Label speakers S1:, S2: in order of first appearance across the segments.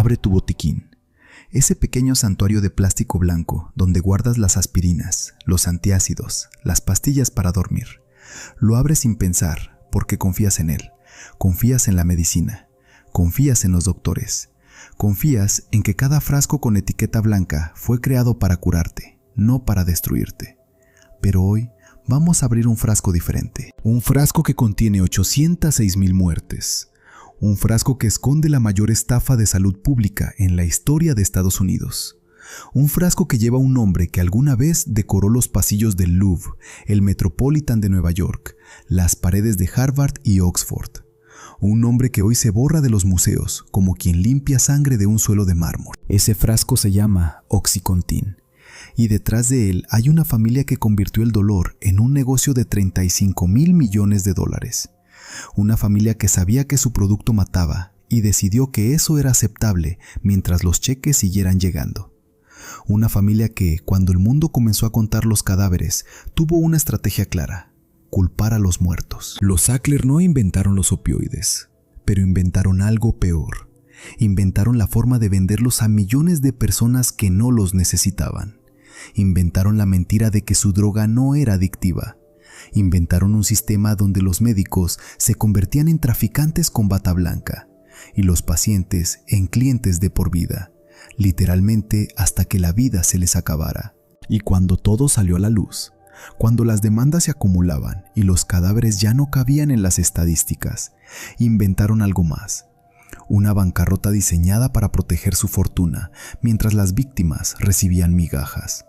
S1: abre tu botiquín. Ese pequeño santuario de plástico blanco donde guardas las aspirinas, los antiácidos, las pastillas para dormir. Lo abres sin pensar porque confías en él, confías en la medicina, confías en los doctores, confías en que cada frasco con etiqueta blanca fue creado para curarte, no para destruirte. Pero hoy vamos a abrir un frasco diferente. Un frasco que contiene 806,000 muertes. Un frasco que esconde la mayor estafa de salud pública en la historia de Estados Unidos. Un frasco que lleva un nombre que alguna vez decoró los pasillos del Louvre, el Metropolitan de Nueva York, las paredes de Harvard y Oxford. Un nombre que hoy se borra de los museos como quien limpia sangre de un suelo de mármol. Ese frasco se llama Oxycontin. Y detrás de él hay una familia que convirtió el dolor en un negocio de $35,000 millones. Una familia que sabía que su producto mataba y decidió que eso era aceptable mientras los cheques siguieran llegando. Una familia que, cuando el mundo comenzó a contar los cadáveres, tuvo una estrategia clara: culpar a los muertos. Los Sackler no inventaron los opioides, pero inventaron algo peor. Inventaron la forma de venderlos a millones de personas que no los necesitaban. Inventaron la mentira de que su droga no era adictiva. Inventaron un sistema donde los médicos se convertían en traficantes con bata blanca y los pacientes en clientes de por vida, literalmente hasta que la vida se les acabara. Y cuando todo salió a la luz, cuando las demandas se acumulaban y los cadáveres ya no cabían en las estadísticas, inventaron algo más: una bancarrota diseñada para proteger su fortuna mientras las víctimas recibían migajas.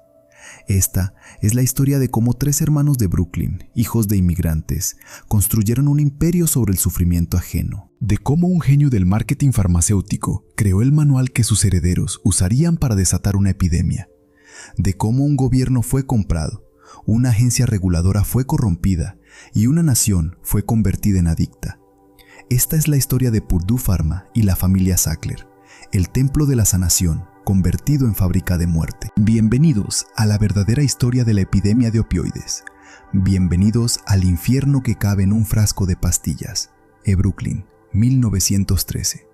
S1: Esta es la historia de cómo 3 hermanos de Brooklyn, hijos de inmigrantes, construyeron un imperio sobre el sufrimiento ajeno. De cómo un genio del marketing farmacéutico creó el manual que sus herederos usarían para desatar una epidemia. De cómo un gobierno fue comprado, una agencia reguladora fue corrompida y una nación fue convertida en adicta. Esta es la historia de Purdue Pharma y la familia Sackler, el templo de la sanación convertido en fábrica de muerte. Bienvenidos a la verdadera historia de la epidemia de opioides. Bienvenidos al infierno que cabe en un frasco de pastillas. Brooklyn, 1913.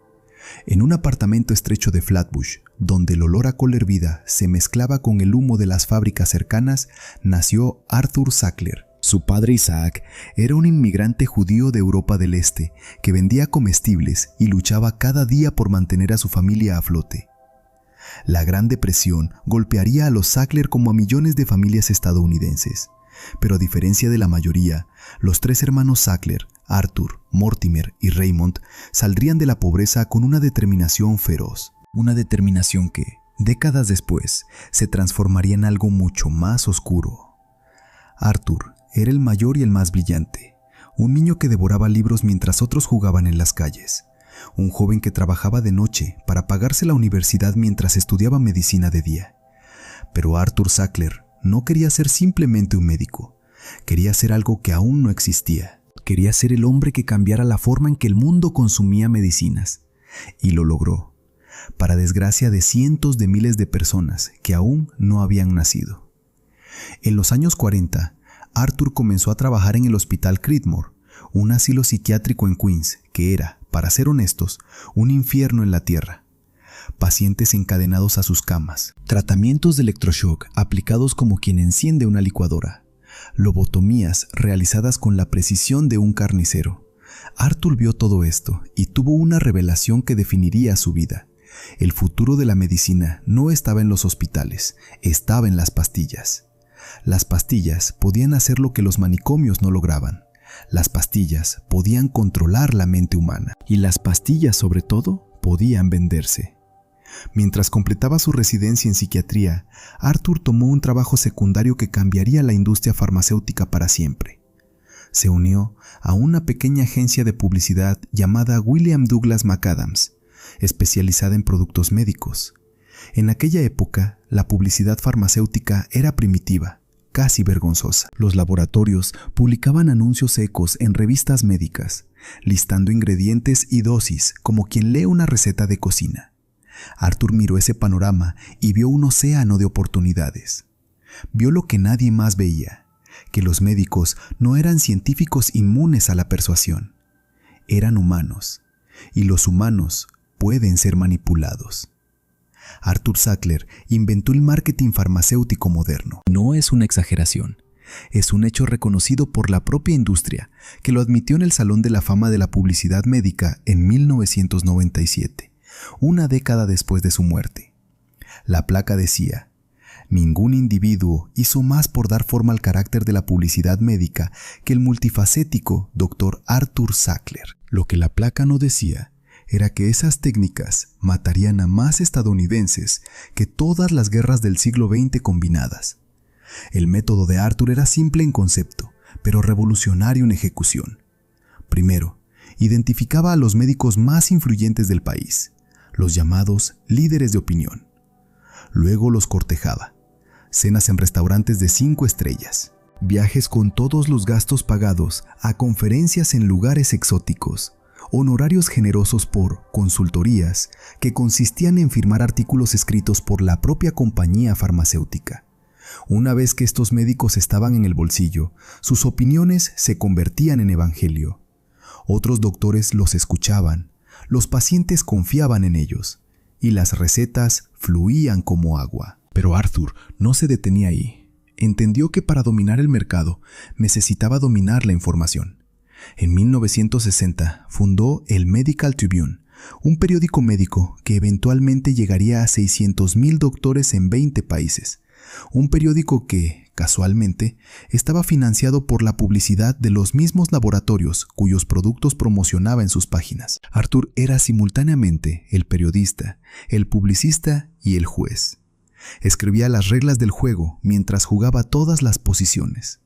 S1: En un apartamento estrecho de Flatbush, donde el olor a cola hervida se mezclaba con el humo de las fábricas cercanas, nació Arthur Sackler. Su padre Isaac era un inmigrante judío de Europa del Este que vendía comestibles y luchaba cada día por mantener a su familia a flote. La Gran Depresión golpearía a los Sackler como a millones de familias estadounidenses, pero a diferencia de la mayoría, los 3 hermanos Sackler, Arthur, Mortimer y Raymond, saldrían de la pobreza con una determinación feroz. Una determinación que, décadas después, se transformaría en algo mucho más oscuro. Arthur era el mayor y el más brillante, un niño que devoraba libros mientras otros jugaban en las calles. Un joven que trabajaba de noche para pagarse la universidad mientras estudiaba medicina de día. Pero Arthur Sackler no quería ser simplemente un médico. Quería ser algo que aún no existía. Quería ser el hombre que cambiara la forma en que el mundo consumía medicinas. Y lo logró, para desgracia de cientos de miles de personas que aún no habían nacido. En los años 40, Arthur comenzó a trabajar en el Hospital Creedmoor, un asilo psiquiátrico en Queens que era, para ser honestos, un infierno en la tierra. Pacientes encadenados a sus camas, tratamientos de electroshock aplicados como quien enciende una licuadora, lobotomías realizadas con la precisión de un carnicero. Arthur vio todo esto y tuvo una revelación que definiría su vida. El futuro de la medicina no estaba en los hospitales, estaba en las pastillas. Las pastillas podían hacer lo que los manicomios no lograban. Las pastillas podían controlar la mente humana. Y las pastillas, sobre todo, podían venderse. Mientras completaba su residencia en psiquiatría, Arthur tomó un trabajo secundario que cambiaría la industria farmacéutica para siempre. Se unió a una pequeña agencia de publicidad llamada William Douglas McAdams, especializada en productos médicos. En aquella época, la publicidad farmacéutica era primitiva, casi vergonzosa. Los laboratorios publicaban anuncios secos en revistas médicas, listando ingredientes y dosis como quien lee una receta de cocina. Arthur miró ese panorama y vio un océano de oportunidades. Vio lo que nadie más veía, que los médicos no eran científicos inmunes a la persuasión. Eran humanos, y los humanos pueden ser manipulados. Arthur Sackler inventó el marketing farmacéutico moderno. No es una exageración. Es un hecho reconocido por la propia industria, que lo admitió en el Salón de la Fama de la Publicidad Médica en 1997, una década después de su muerte. La placa decía: ningún individuo hizo más por dar forma al carácter de la publicidad médica que el multifacético Dr. Arthur Sackler. Lo que la placa no decía era que esas técnicas matarían a más estadounidenses que todas las guerras del siglo XX combinadas. El método de Arthur era simple en concepto, pero revolucionario en ejecución. Primero, identificaba a los médicos más influyentes del país, los llamados líderes de opinión. Luego los cortejaba. Cenas en restaurantes de 5 estrellas, viajes con todos los gastos pagados a conferencias en lugares exóticos, honorarios generosos por consultorías que consistían en firmar artículos escritos por la propia compañía farmacéutica. Una vez que estos médicos estaban en el bolsillo, sus opiniones se convertían en evangelio. Otros doctores los escuchaban, los pacientes confiaban en ellos, y las recetas fluían como agua. Pero Arthur no se detenía ahí. Entendió que para dominar el mercado necesitaba dominar la información. En 1960 fundó el Medical Tribune, un periódico médico que eventualmente llegaría a 600,000 doctores en 20 países. Un periódico que, casualmente, estaba financiado por la publicidad de los mismos laboratorios cuyos productos promocionaba en sus páginas. Arthur era simultáneamente el periodista, el publicista y el juez. Escribía las reglas del juego mientras jugaba todas las posiciones.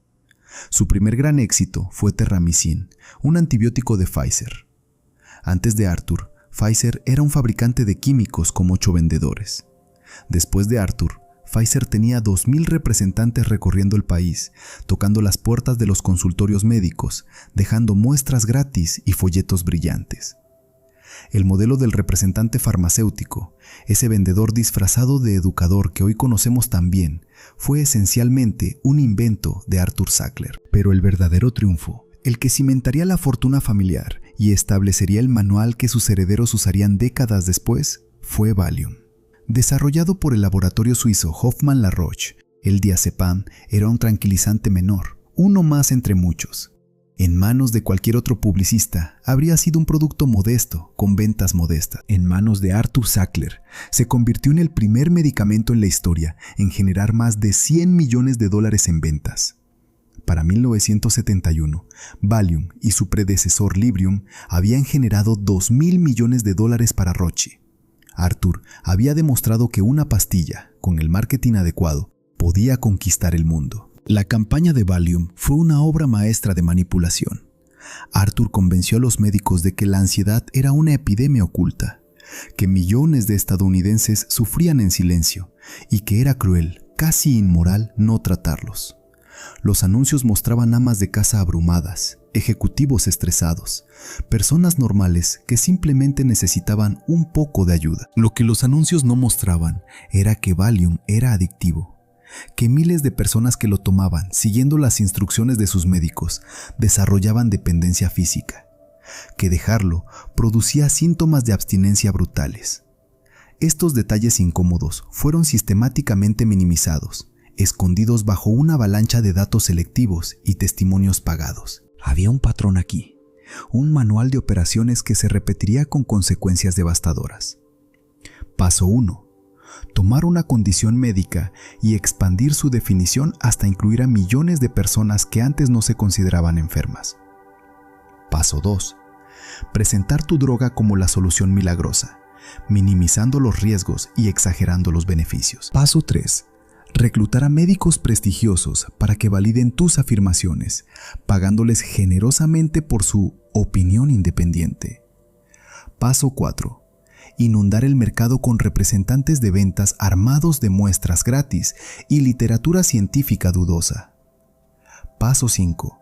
S1: Su primer gran éxito fue Terramycin, un antibiótico de Pfizer. Antes de Arthur, Pfizer era un fabricante de químicos con 8 vendedores. Después de Arthur, Pfizer tenía 2,000 representantes recorriendo el país, tocando las puertas de los consultorios médicos, dejando muestras gratis y folletos brillantes. El modelo del representante farmacéutico, ese vendedor disfrazado de educador que hoy conocemos tan bien, fue esencialmente un invento de Arthur Sackler. Pero el verdadero triunfo, el que cimentaría la fortuna familiar y establecería el manual que sus herederos usarían décadas después, fue Valium. Desarrollado por el laboratorio suizo Hoffmann-La Roche, el diazepam era un tranquilizante menor, uno más entre muchos. En manos de cualquier otro publicista, habría sido un producto modesto, con ventas modestas. En manos de Arthur Sackler, se convirtió en el primer medicamento en la historia en generar más de $100 millones en ventas. Para 1971, Valium y su predecesor Librium habían generado $2,000 millones para Roche. Arthur había demostrado que una pastilla, con el marketing adecuado, podía conquistar el mundo. La campaña de Valium fue una obra maestra de manipulación. Arthur convenció a los médicos de que la ansiedad era una epidemia oculta, que millones de estadounidenses sufrían en silencio y que era cruel, casi inmoral, no tratarlos. Los anuncios mostraban amas de casa abrumadas, ejecutivos estresados, personas normales que simplemente necesitaban un poco de ayuda. Lo que los anuncios no mostraban era que Valium era adictivo, que miles de personas que lo tomaban, siguiendo las instrucciones de sus médicos, desarrollaban dependencia física, que dejarlo producía síntomas de abstinencia brutales. Estos detalles incómodos fueron sistemáticamente minimizados, escondidos bajo una avalancha de datos selectivos y testimonios pagados. Había un patrón aquí, un manual de operaciones que se repetiría con consecuencias devastadoras. Paso 1. Tomar una condición médica y expandir su definición hasta incluir a millones de personas que antes no se consideraban enfermas. Paso 2. Presentar tu droga como la solución milagrosa, minimizando los riesgos y exagerando los beneficios. Paso 3. Reclutar a médicos prestigiosos para que validen tus afirmaciones, pagándoles generosamente por su opinión independiente. Paso 4. Inundar el mercado con representantes de ventas armados de muestras gratis y literatura científica dudosa. Paso 5.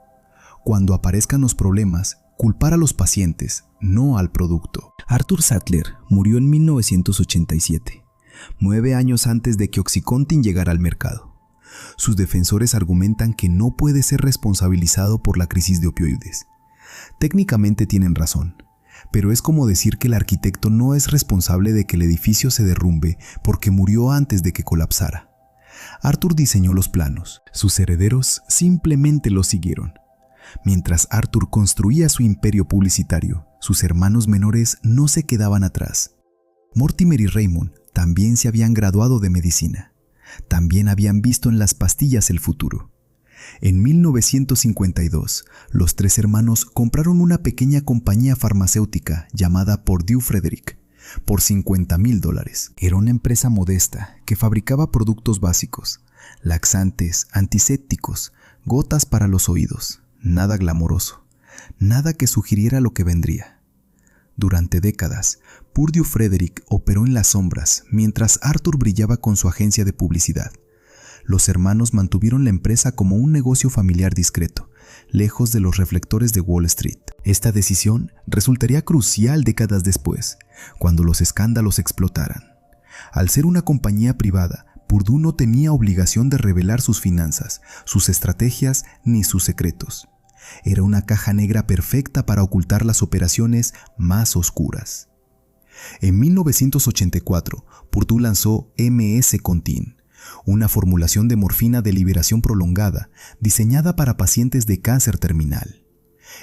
S1: Cuando aparezcan los problemas, culpar a los pacientes, no al producto. Arthur Sackler murió en 1987. 9 años antes de que OxyContin llegara al mercado. Sus defensores argumentan que no puede ser responsabilizado por la crisis de opioides. Técnicamente tienen razón. pero es como decir que el arquitecto no es responsable de que el edificio se derrumbe porque murió antes de que colapsara. Arthur diseñó los planos, sus herederos simplemente los siguieron. Mientras Arthur construía su imperio publicitario, sus hermanos menores no se quedaban atrás. Mortimer y Raymond también se habían graduado de medicina. También habían visto en las pastillas el futuro. En 1952, los tres hermanos compraron una pequeña compañía farmacéutica llamada Purdue Frederick por $50,000. Era una empresa modesta que fabricaba productos básicos, laxantes, antisépticos, gotas para los oídos, nada glamoroso, nada que sugiriera lo que vendría. Durante décadas, Purdue Frederick operó en las sombras mientras Arthur brillaba con su agencia de publicidad. Los hermanos mantuvieron la empresa como un negocio familiar discreto, lejos de los reflectores de Wall Street. Esta decisión resultaría crucial décadas después, cuando los escándalos explotaran. Al ser una compañía privada, Purdue no tenía obligación de revelar sus finanzas, sus estrategias ni sus secretos. Era una caja negra perfecta para ocultar las operaciones más oscuras. En 1984, Purdue lanzó MS Contin, una formulación de morfina de liberación prolongada diseñada para pacientes de cáncer terminal.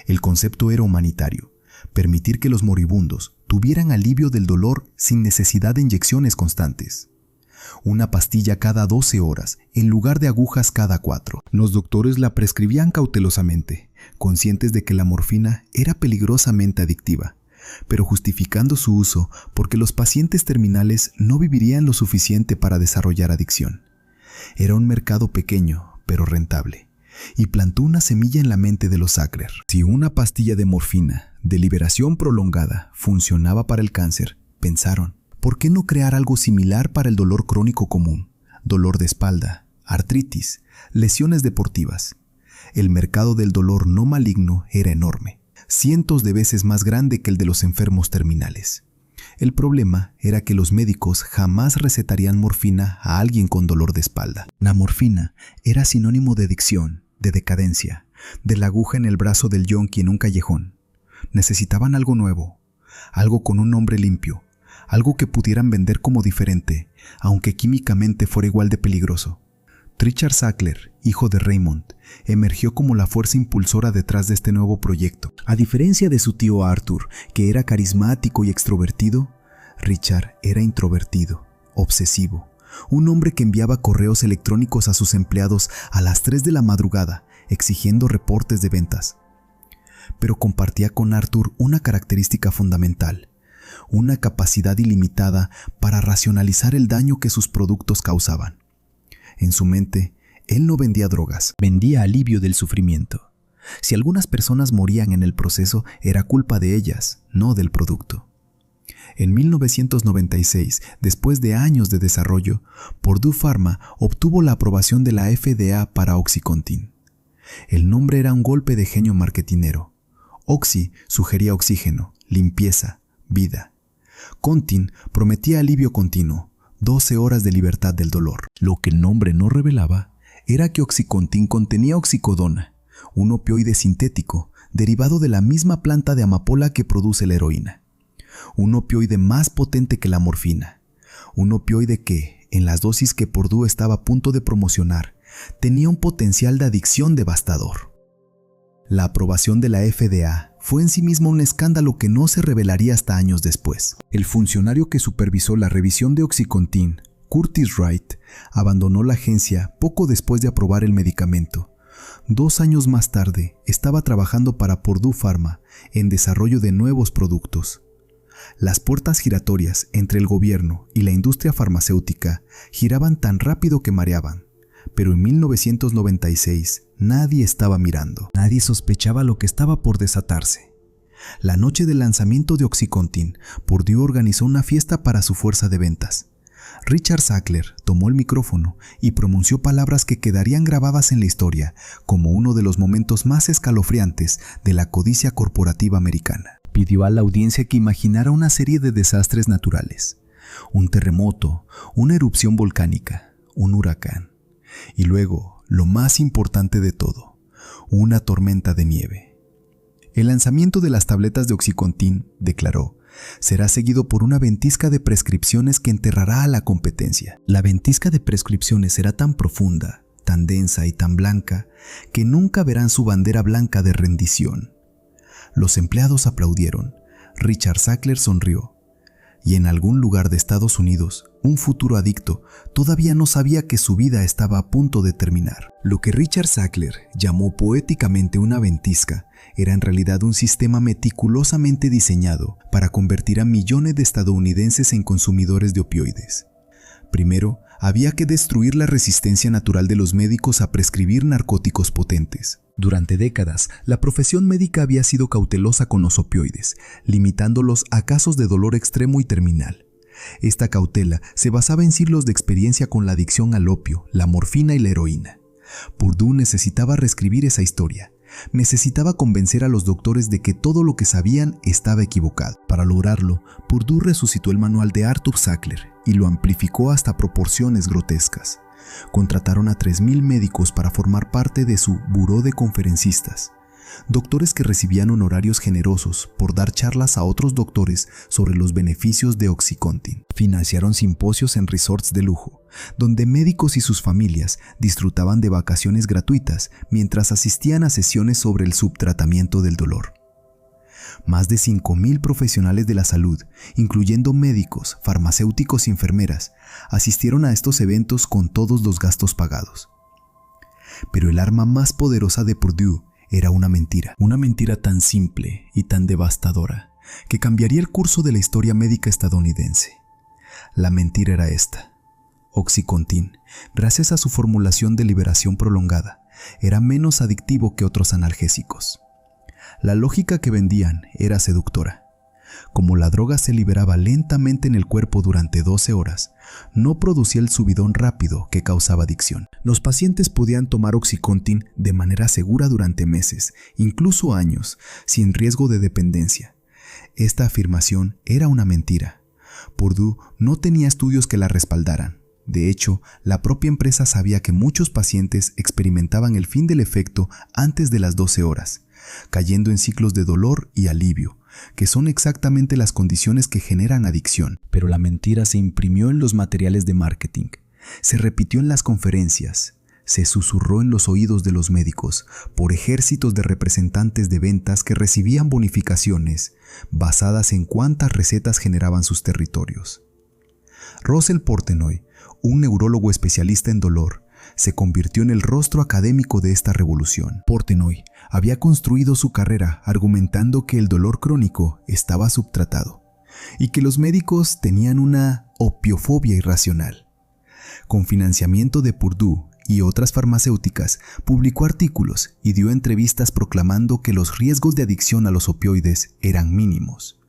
S1: El concepto era humanitario, permitir que los moribundos tuvieran alivio del dolor sin necesidad de inyecciones constantes. Una pastilla cada 12 horas en lugar de agujas cada 4. Los doctores la prescribían cautelosamente, conscientes de que la morfina era peligrosamente adictiva, pero justificando su uso porque los pacientes terminales no vivirían lo suficiente para desarrollar adicción. Era un mercado pequeño, pero rentable, y plantó una semilla en la mente de los Sackler. Si una pastilla de morfina de liberación prolongada funcionaba para el cáncer, pensaron, ¿por qué no crear algo similar para el dolor crónico común? Dolor de espalda, artritis, lesiones deportivas. El mercado del dolor no maligno era enorme, cientos de veces más grande que el de los enfermos terminales. El problema era que los médicos jamás recetarían morfina a alguien con dolor de espalda. La morfina era sinónimo de adicción, de decadencia, de la aguja en el brazo del yonki en un callejón. Necesitaban algo nuevo, algo con un nombre limpio, algo que pudieran vender como diferente, aunque químicamente fuera igual de peligroso. Richard Sackler, hijo de Raymond, emergió como la fuerza impulsora detrás de este nuevo proyecto. A diferencia de su tío Arthur, que era carismático y extrovertido, Richard era introvertido, obsesivo, un hombre que enviaba correos electrónicos a sus empleados a las 3 de la madrugada, exigiendo reportes de ventas. Pero compartía con Arthur una característica fundamental: una capacidad ilimitada para racionalizar el daño que sus productos causaban. En su mente, él no vendía drogas, vendía alivio del sufrimiento. Si algunas personas morían en el proceso, era culpa de ellas, no del producto. En 1996, después de años de desarrollo, Purdue Pharma obtuvo la aprobación de la FDA para OxyContin. El nombre era un golpe de genio marketinero. Oxy sugería oxígeno, limpieza, vida. Contin prometía alivio continuo, 12 horas de libertad del dolor. Lo que el nombre no revelaba era que OxyContin contenía oxicodona, un opioide sintético derivado de la misma planta de amapola que produce la heroína. Un opioide más potente que la morfina. Un opioide que, en las dosis que Purdue estaba a punto de promocionar, tenía un potencial de adicción devastador. La aprobación de la FDA fue en sí misma un escándalo que no se revelaría hasta años después. El funcionario que supervisó la revisión de OxyContin, Curtis Wright, abandonó la agencia poco después de aprobar el medicamento. 2 años más tarde, estaba trabajando para Purdue Pharma en desarrollo de nuevos productos. Las puertas giratorias entre el gobierno y la industria farmacéutica giraban tan rápido que mareaban. Pero en 1996 nadie estaba mirando. Nadie sospechaba lo que estaba por desatarse. La noche del lanzamiento de OxyContin, Purdue organizó una fiesta para su fuerza de ventas. Richard Sackler tomó el micrófono y pronunció palabras que quedarían grabadas en la historia como uno de los momentos más escalofriantes de la codicia corporativa americana. Pidió a la audiencia que imaginara una serie de desastres naturales: un terremoto, una erupción volcánica, un huracán. Y luego, lo más importante de todo, una tormenta de nieve. El lanzamiento de las tabletas de Oxycontin, declaró, será seguido por una ventisca de prescripciones que enterrará a la competencia. La ventisca de prescripciones será tan profunda, tan densa y tan blanca que nunca verán su bandera blanca de rendición. Los empleados aplaudieron. Richard Sackler sonrió. Y en algún lugar de Estados Unidos, un futuro adicto todavía no sabía que su vida estaba a punto de terminar. Lo que Richard Sackler llamó poéticamente una ventisca era en realidad un sistema meticulosamente diseñado para convertir a millones de estadounidenses en consumidores de opioides. Primero, había que destruir la resistencia natural de los médicos a prescribir narcóticos potentes. Durante décadas, la profesión médica había sido cautelosa con los opioides, limitándolos a casos de dolor extremo y terminal. Esta cautela se basaba en siglos de experiencia con la adicción al opio, la morfina y la heroína. Purdue necesitaba reescribir esa historia. Necesitaba convencer a los doctores de que todo lo que sabían estaba equivocado. Para lograrlo, Purdue resucitó el manual de Arthur Sackler y lo amplificó hasta proporciones grotescas. Contrataron a 3,000 médicos para formar parte de su buró de conferencistas, doctores que recibían honorarios generosos por dar charlas a otros doctores sobre los beneficios de Oxycontin. Financiaron simposios en resorts de lujo, donde médicos y sus familias disfrutaban de vacaciones gratuitas mientras asistían a sesiones sobre el subtratamiento del dolor. Más de 5,000 profesionales de la salud, incluyendo médicos, farmacéuticos y enfermeras, asistieron a estos eventos con todos los gastos pagados. Pero el arma más poderosa de Purdue era una mentira tan simple y tan devastadora que cambiaría el curso de la historia médica estadounidense. La mentira era esta: Oxycontin, gracias a su formulación de liberación prolongada, era menos adictivo que otros analgésicos. La lógica que vendían era seductora. Como la droga se liberaba lentamente en el cuerpo durante 12 horas, no producía el subidón rápido que causaba adicción. Los pacientes podían tomar Oxycontin de manera segura durante meses, incluso años, sin riesgo de dependencia. Esta afirmación era una mentira. Purdue no tenía estudios que la respaldaran. De hecho, la propia empresa sabía que muchos pacientes experimentaban el fin del efecto antes de las 12 horas, cayendo en ciclos de dolor y alivio, que son exactamente las condiciones que generan adicción. Pero la mentira se imprimió en los materiales de marketing, se repitió en las conferencias, se susurró en los oídos de los médicos por ejércitos de representantes de ventas que recibían bonificaciones basadas en cuántas recetas generaban sus territorios. Russell Portenoy, un neurólogo especialista en dolor, se convirtió en el rostro académico de esta revolución. Portenoy había construido su carrera argumentando que el dolor crónico estaba subtratado y que los médicos tenían una opiofobia irracional. Con financiamiento de Purdue y otras farmacéuticas, publicó artículos y dio entrevistas proclamando que los riesgos de adicción a los opioides eran mínimos,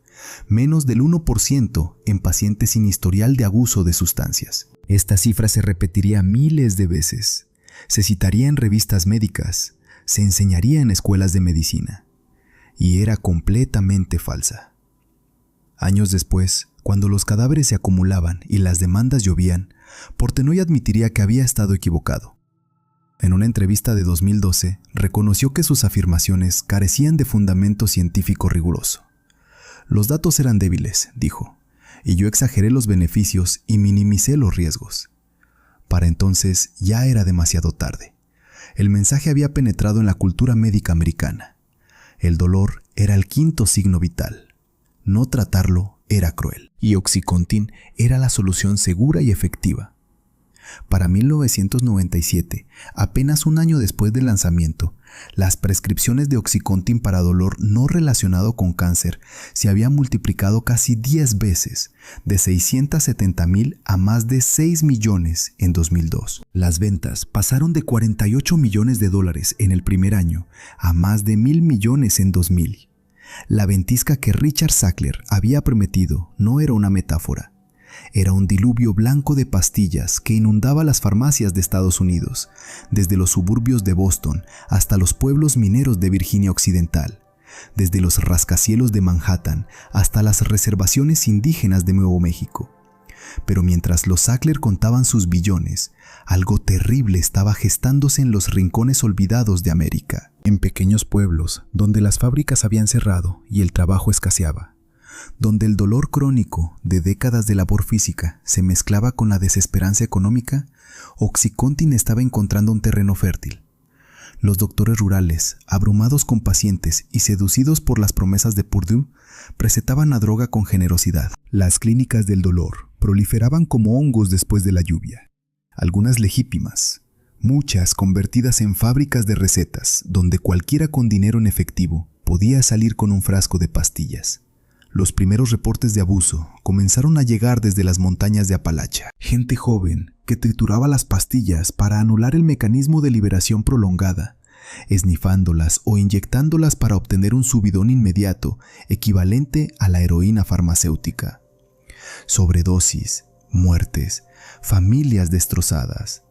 S1: menos del 1% en pacientes sin historial de abuso de sustancias. Esta cifra se repetiría miles de veces, se citaría en revistas médicas, se enseñaría en escuelas de medicina, y era completamente falsa. Años después, cuando los cadáveres se acumulaban y las demandas llovían, Portenoy admitiría que había estado equivocado. En una entrevista de 2012, reconoció que sus afirmaciones carecían de fundamento científico riguroso. Los datos eran débiles, dijo, y yo exageré los beneficios y minimicé los riesgos. Para entonces ya era demasiado tarde. El mensaje había penetrado en la cultura médica americana. El dolor era el quinto signo vital. No tratarlo era cruel. Y Oxycontin era la solución segura y efectiva. Para 1997, apenas un año después del lanzamiento, las prescripciones de Oxycontin para dolor no relacionado con cáncer se habían multiplicado casi 10 veces, de 670,000 a más de 6 millones en 2002. Las ventas pasaron de $48 millones en el primer año a más de 1,000 millones en 2000. La ventisca que Richard Sackler había prometido no era una metáfora. Era un diluvio blanco de pastillas que inundaba las farmacias de Estados Unidos, desde los suburbios de Boston hasta los pueblos mineros de Virginia Occidental, desde los rascacielos de Manhattan hasta las reservaciones indígenas de Nuevo México. Pero mientras los Sackler contaban sus billones, algo terrible estaba gestándose en los rincones olvidados de América. En pequeños pueblos, donde las fábricas habían cerrado y el trabajo escaseaba, donde el dolor crónico de décadas de labor física se mezclaba con la desesperanza económica, OxyContin estaba encontrando un terreno fértil. Los doctores rurales, abrumados con pacientes y seducidos por las promesas de Purdue, recetaban la droga con generosidad. Las clínicas del dolor proliferaban como hongos después de la lluvia. Algunas legítimas, muchas convertidas en fábricas de recetas, donde cualquiera con dinero en efectivo podía salir con un frasco de pastillas. Los primeros reportes de abuso comenzaron a llegar desde las montañas de Apalacha. Gente joven que trituraba las pastillas para anular el mecanismo de liberación prolongada, esnifándolas o inyectándolas para obtener un subidón inmediato equivalente a la heroína farmacéutica. Sobredosis, muertes, familias destrozadas.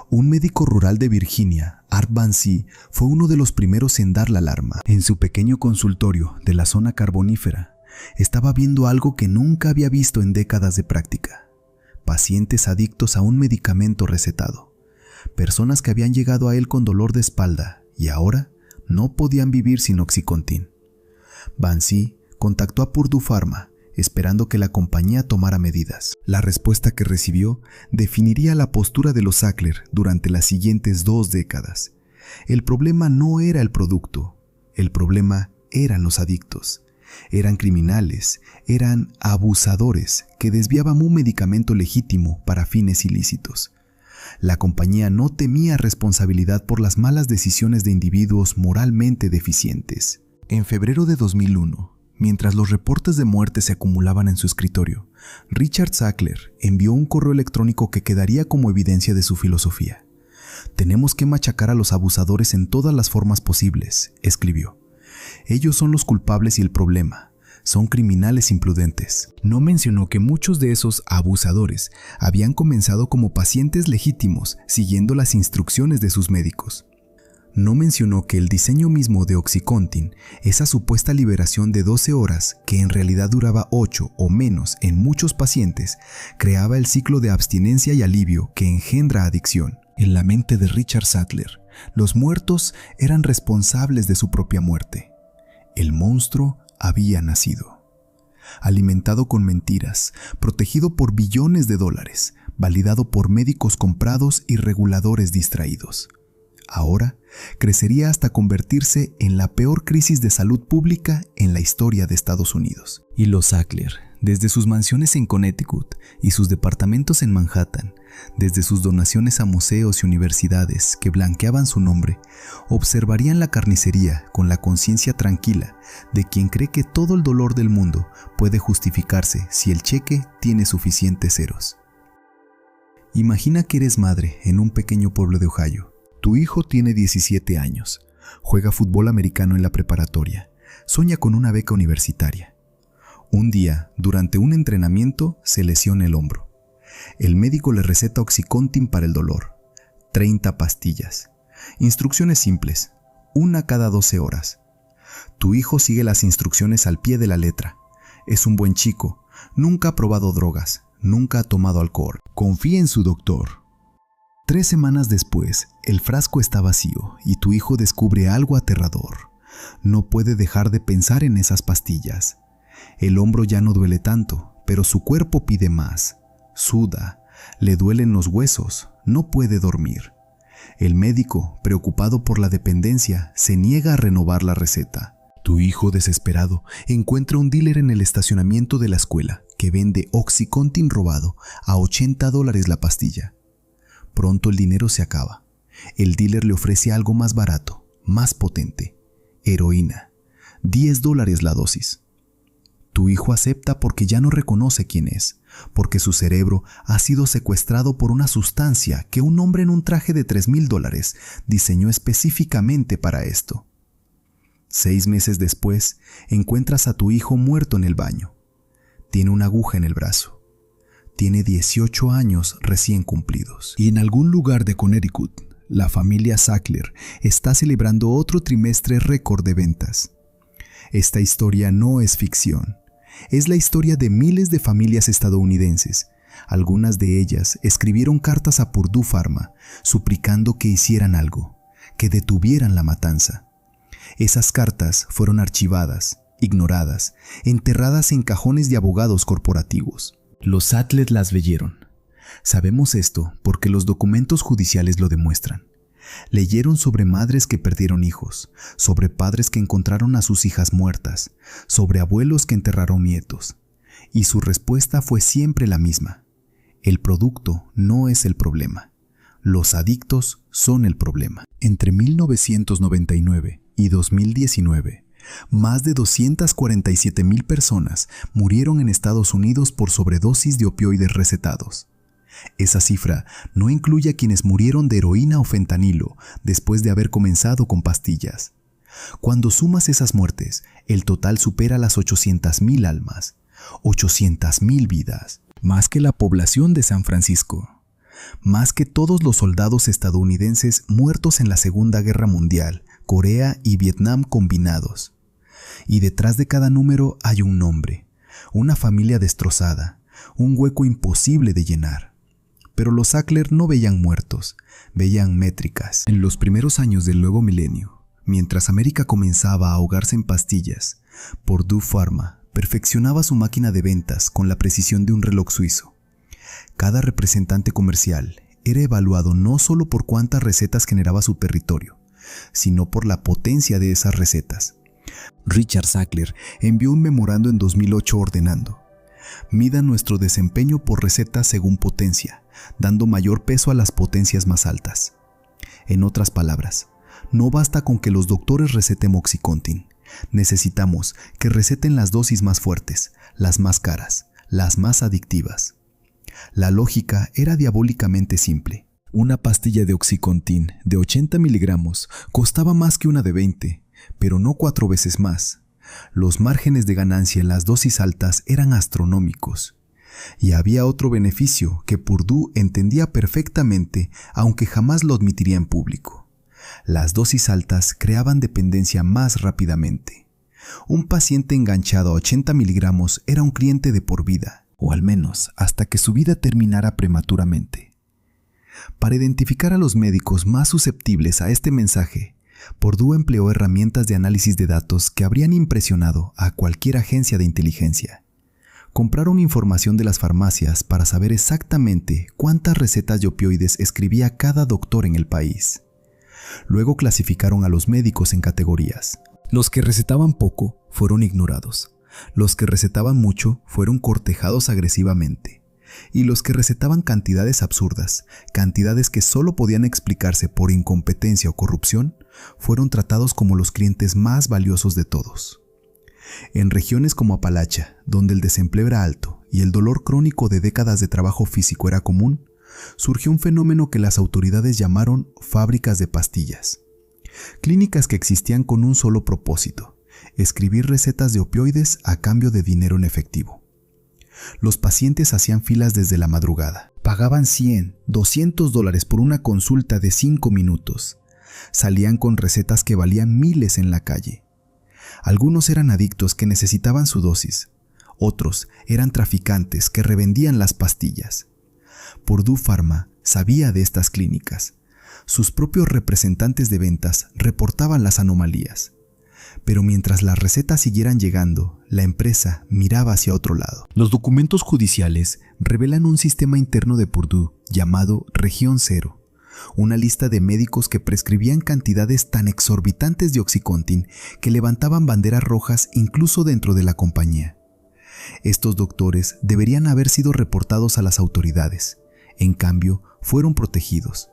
S1: Un médico rural de Virginia, Art Bansi, fue uno de los primeros en dar la alarma. En su pequeño consultorio de la zona carbonífera, estaba viendo algo que nunca había visto en décadas de práctica. Pacientes adictos a un medicamento recetado. Personas que habían llegado a él con dolor de espalda y ahora no podían vivir sin OxyContin. Bansi contactó a Purdue Pharma, esperando que la compañía tomara medidas. La respuesta que recibió definiría la postura de los Sackler durante las siguientes 2 décadas. El problema no era el producto, el problema eran los adictos. Eran criminales, eran abusadores que desviaban un medicamento legítimo para fines ilícitos. La compañía no temía responsabilidad por las malas decisiones de individuos moralmente deficientes. En febrero de 2001, mientras los reportes de muerte se acumulaban en su escritorio, Richard Sackler envió un correo electrónico que quedaría como evidencia de su filosofía. «Tenemos que machacar a los abusadores en todas las formas posibles», escribió. «Ellos son los culpables y el problema. Son criminales imprudentes». No mencionó que muchos de esos abusadores habían comenzado como pacientes legítimos siguiendo las instrucciones de sus médicos. No mencionó que el diseño mismo de OxyContin, esa supuesta liberación de 12 horas que en realidad duraba 8 o menos en muchos pacientes, creaba el ciclo de abstinencia y alivio que engendra adicción. En la mente de Richard Sackler, los muertos eran responsables de su propia muerte. El monstruo había nacido. Alimentado con mentiras, protegido por billones de dólares, validado por médicos comprados y reguladores distraídos. Ahora crecería hasta convertirse en la peor crisis de salud pública en la historia de Estados Unidos. Y los Sackler, desde sus mansiones en Connecticut y sus departamentos en Manhattan, desde sus donaciones a museos y universidades que blanqueaban su nombre, observarían la carnicería con la conciencia tranquila de quien cree que todo el dolor del mundo puede justificarse si el cheque tiene suficientes ceros. Imagina que eres madre en un pequeño pueblo de Ohio. Tu hijo tiene 17 años, juega fútbol americano en la preparatoria, sueña con una beca universitaria. Un día, durante un entrenamiento, se lesiona el hombro. El médico le receta OxyContin para el dolor. 30 pastillas. Instrucciones simples, una cada 12 horas. Tu hijo sigue las instrucciones al pie de la letra. Es un buen chico, nunca ha probado drogas, nunca ha tomado alcohol. Confía en su doctor. 3 semanas después, el frasco está vacío y tu hijo descubre algo aterrador. No puede dejar de pensar en esas pastillas. El hombro ya no duele tanto, pero su cuerpo pide más. Suda, le duelen los huesos, no puede dormir. El médico, preocupado por la dependencia, se niega a renovar la receta. Tu hijo, desesperado, encuentra un dealer en el estacionamiento de la escuela que vende OxyContin robado a $80 la pastilla. Pronto el dinero se acaba. El dealer le ofrece algo más barato, más potente: heroína. $10 la dosis. Tu hijo acepta porque ya no reconoce quién es, porque su cerebro ha sido secuestrado por una sustancia que un hombre en un traje de $3,000 diseñó específicamente para esto. 6 meses después, encuentras a tu hijo muerto en el baño. Tiene una aguja en el brazo. Tiene 18 años recién cumplidos. Y en algún lugar de Connecticut, la familia Sackler está celebrando otro trimestre récord de ventas. Esta historia no es ficción. Es la historia de miles de familias estadounidenses, Algunas de ellas escribieron cartas a Purdue Pharma suplicando que hicieran algo, que detuvieran la matanza. Esas cartas fueron archivadas, ignoradas, enterradas en cajones de abogados corporativos. Los Sattler las leyeron. Sabemos esto porque los documentos judiciales lo demuestran. Leyeron sobre madres que perdieron hijos, sobre padres que encontraron a sus hijas muertas, sobre abuelos que enterraron nietos. Y su respuesta fue siempre la misma. El producto no es el problema. Los adictos son el problema. Entre 1999 y 2019, más de 247,000 personas murieron en Estados Unidos por sobredosis de opioides recetados. Esa cifra no incluye a quienes murieron de heroína o fentanilo después de haber comenzado con pastillas. Cuando sumas esas muertes, el total supera las 800,000 almas, 800,000 vidas, más que la población de San Francisco, más que todos los soldados estadounidenses muertos en la Segunda Guerra Mundial, Corea y Vietnam combinados. Y detrás de cada número hay un nombre, una familia destrozada, un hueco imposible de llenar. Pero los Sackler no veían muertos, veían métricas. En los primeros años del nuevo milenio, mientras América comenzaba a ahogarse en pastillas, Purdue Pharma perfeccionaba su máquina de ventas con la precisión de un reloj suizo. Cada representante comercial era evaluado no solo por cuántas recetas generaba su territorio, sino por la potencia de esas recetas. Richard Sackler envió un memorando en 2008 ordenando: mida nuestro desempeño por recetas según potencia, dando mayor peso a las potencias más altas. En otras palabras, no basta con que los doctores receten Oxycontin. Necesitamos que receten las dosis más fuertes, las más caras, las más adictivas. La lógica era diabólicamente simple. Una pastilla de Oxycontin de 80 miligramos costaba más que una de 20, pero no 4 veces más. Los márgenes de ganancia en las dosis altas eran astronómicos. Y había otro beneficio que Purdue entendía perfectamente, aunque jamás lo admitiría en público. Las dosis altas creaban dependencia más rápidamente. Un paciente enganchado a 80 miligramos era un cliente de por vida, o al menos hasta que su vida terminara prematuramente. Para identificar a los médicos más susceptibles a este mensaje, Purdue empleó herramientas de análisis de datos que habrían impresionado a cualquier agencia de inteligencia. Compraron información de las farmacias para saber exactamente cuántas recetas de opioides escribía cada doctor en el país. Luego clasificaron a los médicos en categorías. Los que recetaban poco fueron ignorados. Los que recetaban mucho fueron cortejados agresivamente. Y los que recetaban cantidades absurdas, cantidades que solo podían explicarse por incompetencia o corrupción, fueron tratados como los clientes más valiosos de todos. En regiones como Apalachia, donde el desempleo era alto y el dolor crónico de décadas de trabajo físico era común, surgió un fenómeno que las autoridades llamaron fábricas de pastillas. Clínicas que existían con un solo propósito: escribir recetas de opioides a cambio de dinero en efectivo. Los pacientes hacían filas desde la madrugada. Pagaban $100, $200 por una consulta de 5 minutos. Salían con recetas que valían miles en la calle. Algunos eran adictos que necesitaban su dosis. Otros eran traficantes que revendían las pastillas. Purdue Pharma sabía de estas clínicas. Sus propios representantes de ventas reportaban las anomalías. Pero mientras las recetas siguieran llegando, la empresa miraba hacia otro lado. Los documentos judiciales revelan un sistema interno de Purdue llamado Región Cero, una lista de médicos que prescribían cantidades tan exorbitantes de Oxycontin que levantaban banderas rojas incluso dentro de la compañía. Estos doctores deberían haber sido reportados a las autoridades. En cambio, fueron protegidos.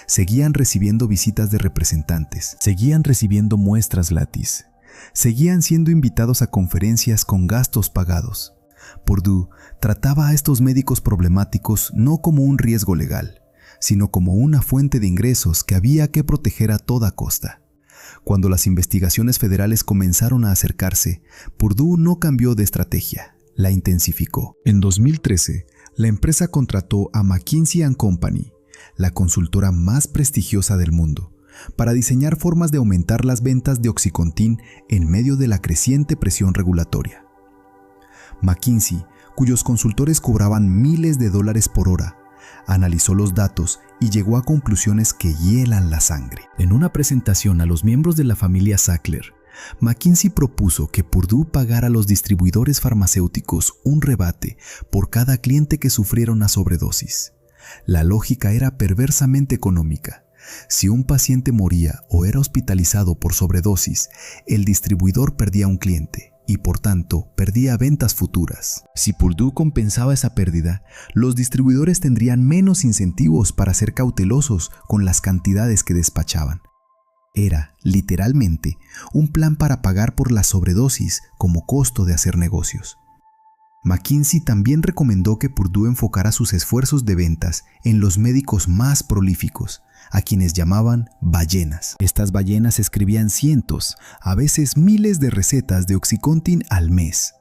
S1: Seguían recibiendo visitas de representantes, seguían recibiendo muestras gratis, seguían siendo invitados a conferencias con gastos pagados. Purdue trataba a estos médicos problemáticos no como un riesgo legal, sino como una fuente de ingresos que había que proteger a toda costa. Cuando las investigaciones federales comenzaron a acercarse, Purdue no cambió de estrategia, la intensificó. En 2013, la empresa contrató a McKinsey & Company, la consultora más prestigiosa del mundo, para diseñar formas de aumentar las ventas de Oxycontin en medio de la creciente presión regulatoria. McKinsey cuyos consultores cobraban miles de dólares por hora. Analizó los datos y llegó a conclusiones que hielan la sangre. En una presentación a los miembros de la familia Sackler, McKinsey propuso que Purdue pagara a los distribuidores farmacéuticos un rebate por cada cliente que sufriera una sobredosis. La lógica era perversamente económica. Si un paciente moría o era hospitalizado por sobredosis, el distribuidor perdía un cliente y por tanto perdía ventas futuras. Si Purdue compensaba esa pérdida, los distribuidores tendrían menos incentivos para ser cautelosos con las cantidades que despachaban. Era, literalmente, un plan para pagar por la sobredosis como costo de hacer negocios. McKinsey también recomendó que Purdue enfocara sus esfuerzos de ventas en los médicos más prolíficos, a quienes llamaban ballenas. Estas ballenas escribían cientos, a veces miles de recetas de OxyContin al mes.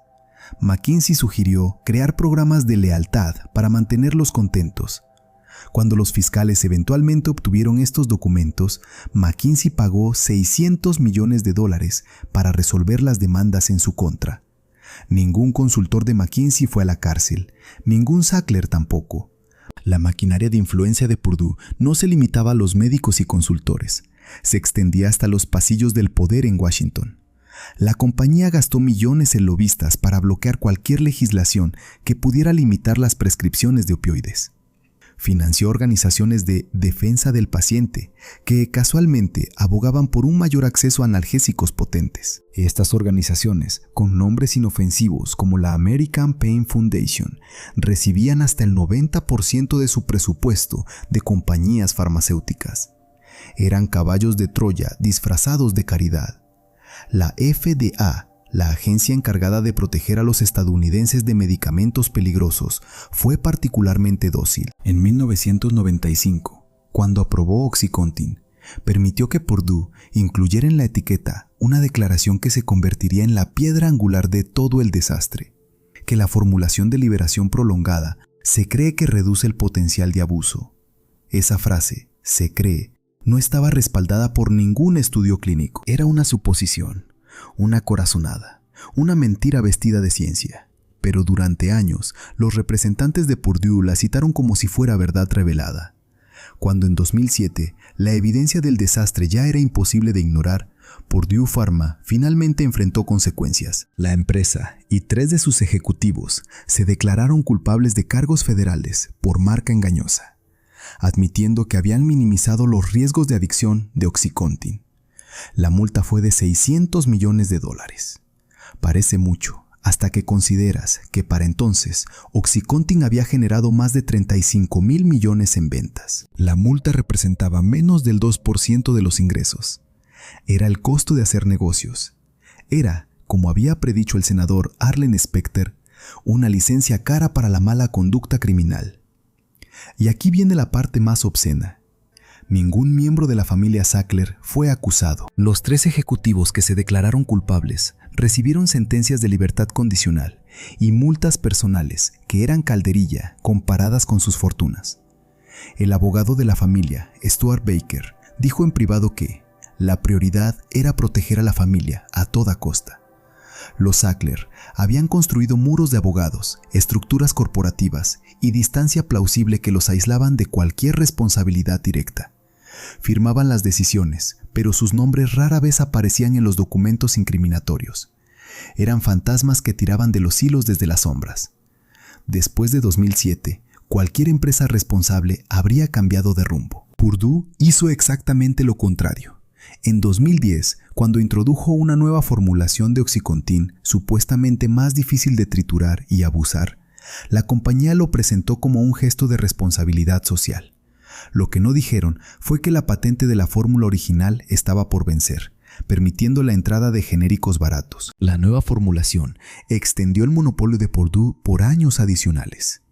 S1: McKinsey sugirió crear programas de lealtad para mantenerlos contentos. Cuando los fiscales eventualmente obtuvieron estos documentos, McKinsey pagó $600 millones para resolver las demandas en su contra. Ningún consultor de McKinsey fue a la cárcel, ningún Sackler tampoco. La maquinaria de influencia de Purdue no se limitaba a los médicos y consultores, se extendía hasta los pasillos del poder en Washington. La compañía gastó millones en lobistas para bloquear cualquier legislación que pudiera limitar las prescripciones de opioides. Financió organizaciones de defensa del paciente que casualmente abogaban por un mayor acceso a analgésicos potentes. Estas organizaciones, con nombres inofensivos como la American Pain Foundation, recibían hasta el 90% de su presupuesto de compañías farmacéuticas. Eran caballos de Troya disfrazados de caridad. La FDA, la agencia encargada de proteger a los estadounidenses de medicamentos peligrosos, fue particularmente dócil. En 1995, cuando aprobó OxyContin, permitió que Purdue incluyera en la etiqueta una declaración que se convertiría en la piedra angular de todo el desastre, que la formulación de liberación prolongada se cree que reduce el potencial de abuso. Esa frase, se cree, no estaba respaldada por ningún estudio clínico. Era una suposición, una corazonada, una mentira vestida de ciencia. Pero durante años, los representantes de Purdue la citaron como si fuera verdad revelada. Cuando en 2007 la evidencia del desastre ya era imposible de ignorar, Purdue Pharma finalmente enfrentó consecuencias. La empresa y 3 de sus ejecutivos se declararon culpables de cargos federales por marca engañosa, admitiendo que habían minimizado los riesgos de adicción de OxyContin. La multa fue de $600 millones. Parece mucho, hasta que consideras que para entonces OxyContin había generado más de $35,000 millones en ventas. La multa representaba menos del 2% de los ingresos. Era el costo de hacer negocios. Era, como había predicho el senador Arlen Specter, una licencia cara para la mala conducta criminal. Y aquí viene la parte más obscena. Ningún miembro de la familia Sackler fue acusado. Los 3 ejecutivos que se declararon culpables recibieron sentencias de libertad condicional y multas personales que eran calderilla comparadas con sus fortunas. El abogado de la familia, Stuart Baker, dijo en privado que la prioridad era proteger a la familia a toda costa. Los Sackler habían construido muros de abogados, estructuras corporativas y distancia plausible que los aislaban de cualquier responsabilidad directa. Firmaban las decisiones, pero sus nombres rara vez aparecían en los documentos incriminatorios. Eran fantasmas que tiraban de los hilos desde las sombras. Después de 2007, cualquier empresa responsable habría cambiado de rumbo. Purdue hizo exactamente lo contrario. En 2010, cuando introdujo una nueva formulación de OxyContin supuestamente más difícil de triturar y abusar, la compañía lo presentó como un gesto de responsabilidad social. Lo que no dijeron fue que la patente de la fórmula original estaba por vencer, permitiendo la entrada de genéricos baratos. La nueva formulación extendió el monopolio de Purdue por años adicionales.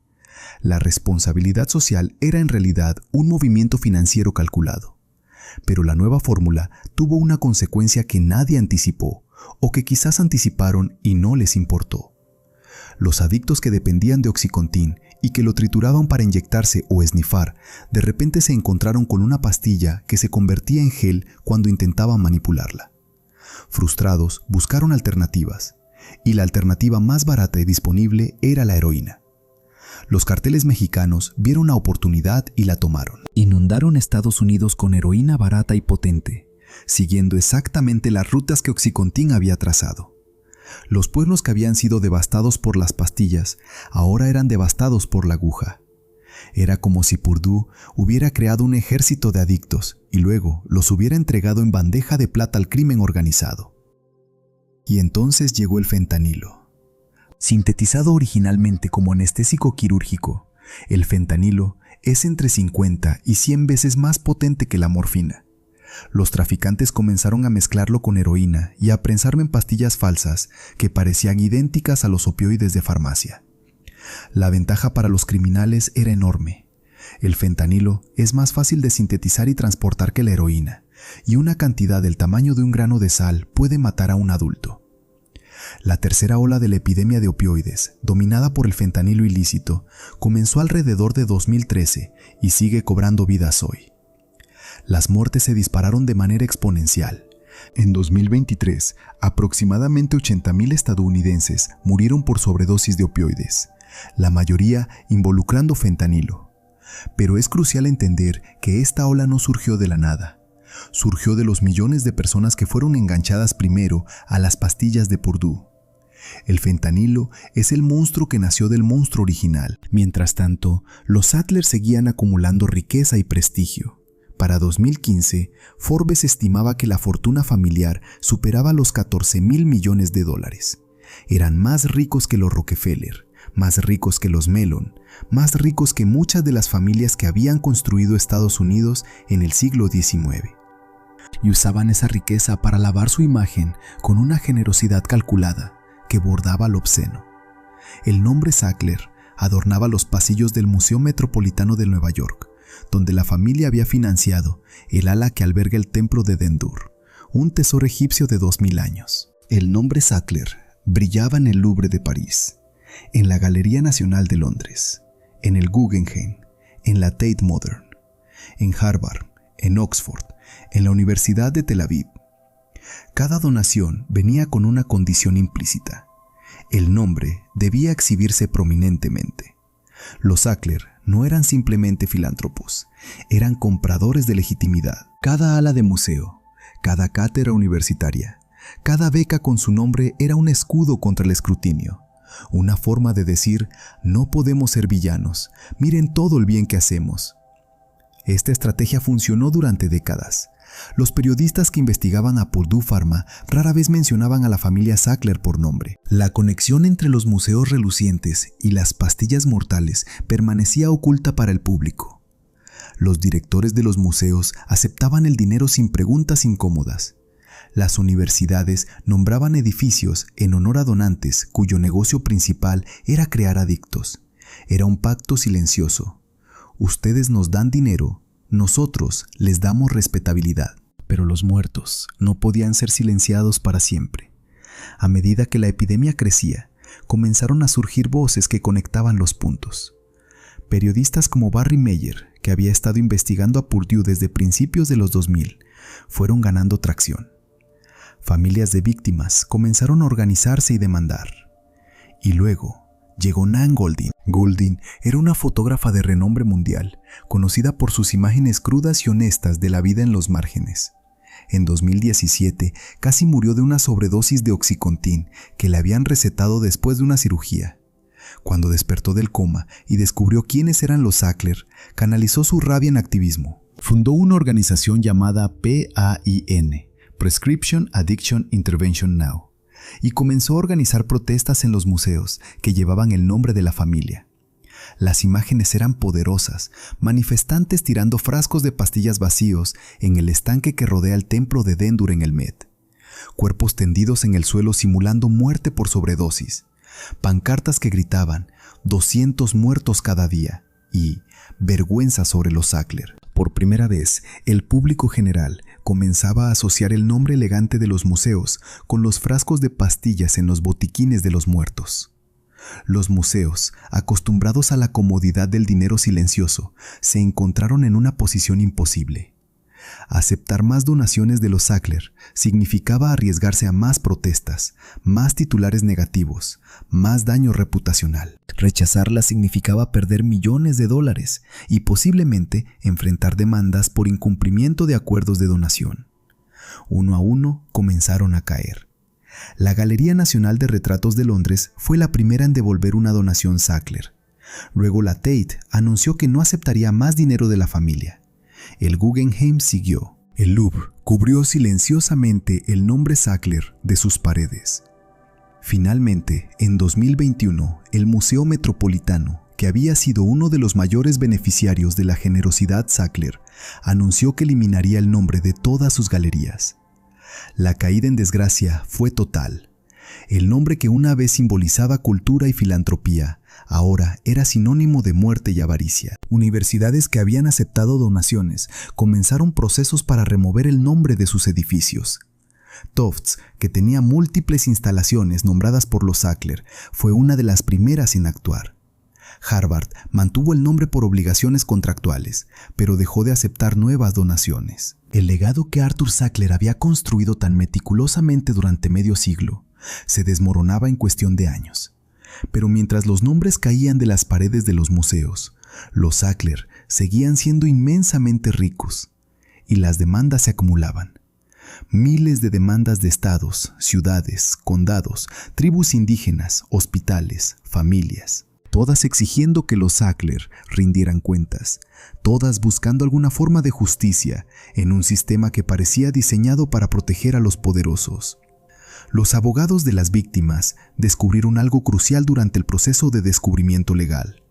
S1: La responsabilidad social era en realidad un movimiento financiero calculado. Pero la nueva fórmula tuvo una consecuencia que nadie anticipó, o que quizás anticiparon y no les importó. Los adictos que dependían de OxyContin y que lo trituraban para inyectarse o esnifar, de repente se encontraron con una pastilla que se convertía en gel cuando intentaban manipularla. Frustrados, buscaron alternativas, y la alternativa más barata y disponible era la heroína. Los carteles mexicanos vieron la oportunidad y la tomaron. Inundaron Estados Unidos con heroína barata y potente, siguiendo exactamente las rutas que Oxycontin había trazado. Los pueblos que habían sido devastados por las pastillas ahora eran devastados por la aguja. Era como si Purdue hubiera creado un ejército de adictos y luego los hubiera entregado en bandeja de plata al crimen organizado. Y entonces llegó el fentanilo. Sintetizado originalmente como anestésico quirúrgico, el fentanilo es entre 50 y 100 veces más potente que la morfina. Los traficantes comenzaron a mezclarlo con heroína y a prensarlo en pastillas falsas que parecían idénticas a los opioides de farmacia. La ventaja para los criminales era enorme. El fentanilo es más fácil de sintetizar y transportar que la heroína, y una cantidad del tamaño de un grano de sal puede matar a un adulto. La tercera ola de la epidemia de opioides, dominada por el fentanilo ilícito, comenzó alrededor de 2013 y sigue cobrando vidas hoy. Las muertes se dispararon de manera exponencial. En 2023, aproximadamente 80,000 estadounidenses murieron por sobredosis de opioides, la mayoría involucrando fentanilo. Pero es crucial entender que esta ola no surgió de la nada. Surgió de los millones de personas que fueron enganchadas primero a las pastillas de Purdue. El fentanilo es el monstruo que nació del monstruo original. Mientras tanto, los Sackler seguían acumulando riqueza y prestigio. Para 2015, Forbes estimaba que la fortuna familiar superaba los $14,000 millones. Eran más ricos que los Rockefeller, más ricos que los Mellon, más ricos que muchas de las familias que habían construido Estados Unidos en el siglo XIX. Y usaban esa riqueza para lavar su imagen con una generosidad calculada que bordaba lo obsceno. El nombre Sackler adornaba los pasillos del Museo Metropolitano de Nueva York, donde la familia había financiado el ala que alberga el templo de Dendur, un tesoro egipcio de 2000 años. El nombre Sackler brillaba en el Louvre de París, en la Galería Nacional de Londres, en el Guggenheim, en la Tate Modern, en Harvard, en Oxford, en la Universidad de Tel Aviv. Cada donación venía con una condición implícita. El nombre debía exhibirse prominentemente. Los Sackler no eran simplemente filántropos, eran compradores de legitimidad. Cada ala de museo, cada cátedra universitaria, cada beca con su nombre era un escudo contra el escrutinio, una forma de decir, no podemos ser villanos, miren todo el bien que hacemos. Esta estrategia funcionó durante décadas. Los periodistas que investigaban a Purdue Pharma rara vez mencionaban a la familia Sackler por nombre. La conexión entre los museos relucientes y las pastillas mortales permanecía oculta para el público. Los directores de los museos aceptaban el dinero sin preguntas incómodas. Las universidades nombraban edificios en honor a donantes cuyo negocio principal era crear adictos. Era un pacto silencioso. Ustedes nos dan dinero, nosotros les damos respetabilidad. Pero los muertos no podían ser silenciados para siempre. A medida que la epidemia crecía, comenzaron a surgir voces que conectaban los puntos. Periodistas como Barry Meyer, que había estado investigando a Purdue desde principios de los 2000, fueron ganando tracción. Familias de víctimas comenzaron a organizarse y demandar. Y luego llegó Nan Goldin. Goldin era una fotógrafa de renombre mundial, conocida por sus imágenes crudas y honestas de la vida en los márgenes. En 2017 casi murió de una sobredosis de Oxycontin que le habían recetado después de una cirugía. Cuando despertó del coma y descubrió quiénes eran los Sackler, canalizó su rabia en activismo. Fundó una organización llamada PAIN, Prescription Addiction Intervention Now, y comenzó a organizar protestas en los museos que llevaban el nombre de la familia. Las imágenes eran poderosas, manifestantes tirando frascos de pastillas vacíos en el estanque que rodea el templo de Dendur en el Met, cuerpos tendidos en el suelo simulando muerte por sobredosis, pancartas que gritaban 200 muertos cada día y vergüenza sobre los Sackler. Por primera vez, el público general comenzaba a asociar el nombre elegante de los museos con los frascos de pastillas en los botiquines de los muertos. Los museos, acostumbrados a la comodidad del dinero silencioso, se encontraron en una posición imposible. Aceptar más donaciones de los Sackler significaba arriesgarse a más protestas, más titulares negativos, más daño reputacional. Rechazarlas significaba perder millones de dólares y posiblemente enfrentar demandas por incumplimiento de acuerdos de donación. Uno a uno comenzaron a caer. La Galería Nacional de Retratos de Londres fue la primera en devolver una donación Sackler. Luego la Tate anunció que no aceptaría más dinero de la familia. El Guggenheim siguió. El Louvre cubrió silenciosamente el nombre Sackler de sus paredes. Finalmente, en 2021, el Museo Metropolitano, que había sido uno de los mayores beneficiarios de la generosidad Sackler, anunció que eliminaría el nombre de todas sus galerías. La caída en desgracia fue total. El nombre que una vez simbolizaba cultura y filantropía, ahora era sinónimo de muerte y avaricia. Universidades que habían aceptado donaciones comenzaron procesos para remover el nombre de sus edificios. Tufts, que tenía múltiples instalaciones nombradas por los Sackler, fue una de las primeras en actuar. Harvard mantuvo el nombre por obligaciones contractuales, pero dejó de aceptar nuevas donaciones. El legado que Arthur Sackler había construido tan meticulosamente durante medio siglo se desmoronaba en cuestión de años. Pero mientras los nombres caían de las paredes de los museos, los Sackler seguían siendo inmensamente ricos, y las demandas se acumulaban. Miles de demandas de estados, ciudades, condados, tribus indígenas, hospitales, familias, todas exigiendo que los Sackler rindieran cuentas, todas buscando alguna forma de justicia en un sistema que parecía diseñado para proteger a los poderosos. Los abogados de las víctimas descubrieron algo crucial durante el proceso de descubrimiento legal.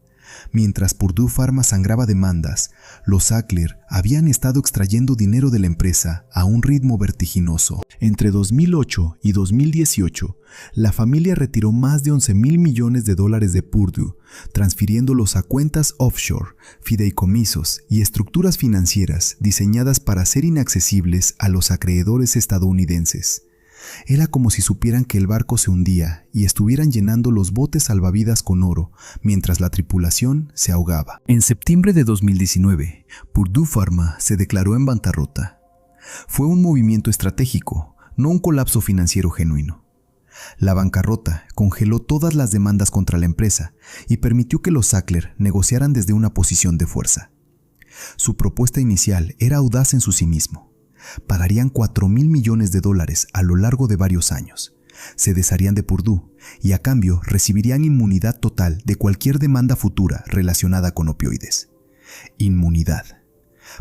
S1: Mientras Purdue Pharma sangraba demandas, los Sackler habían estado extrayendo dinero de la empresa a un ritmo vertiginoso. Entre 2008 y 2018, la familia retiró más de $11,000 millones de Purdue, transfiriéndolos a cuentas offshore, fideicomisos y estructuras financieras diseñadas para ser inaccesibles a los acreedores estadounidenses. Era como si supieran que el barco se hundía y estuvieran llenando los botes salvavidas con oro mientras la tripulación se ahogaba. En septiembre de 2019, Purdue Pharma se declaró en bancarrota. Fue un movimiento estratégico, no un colapso financiero genuino. La bancarrota congeló todas las demandas contra la empresa y permitió que los Sackler negociaran desde una posición de fuerza. Su propuesta inicial era audaz en su sí mismo. Pagarían $4,000 millones a lo largo de varios años. Se desharían de Purdue y a cambio recibirían inmunidad total de cualquier demanda futura relacionada con opioides. Inmunidad.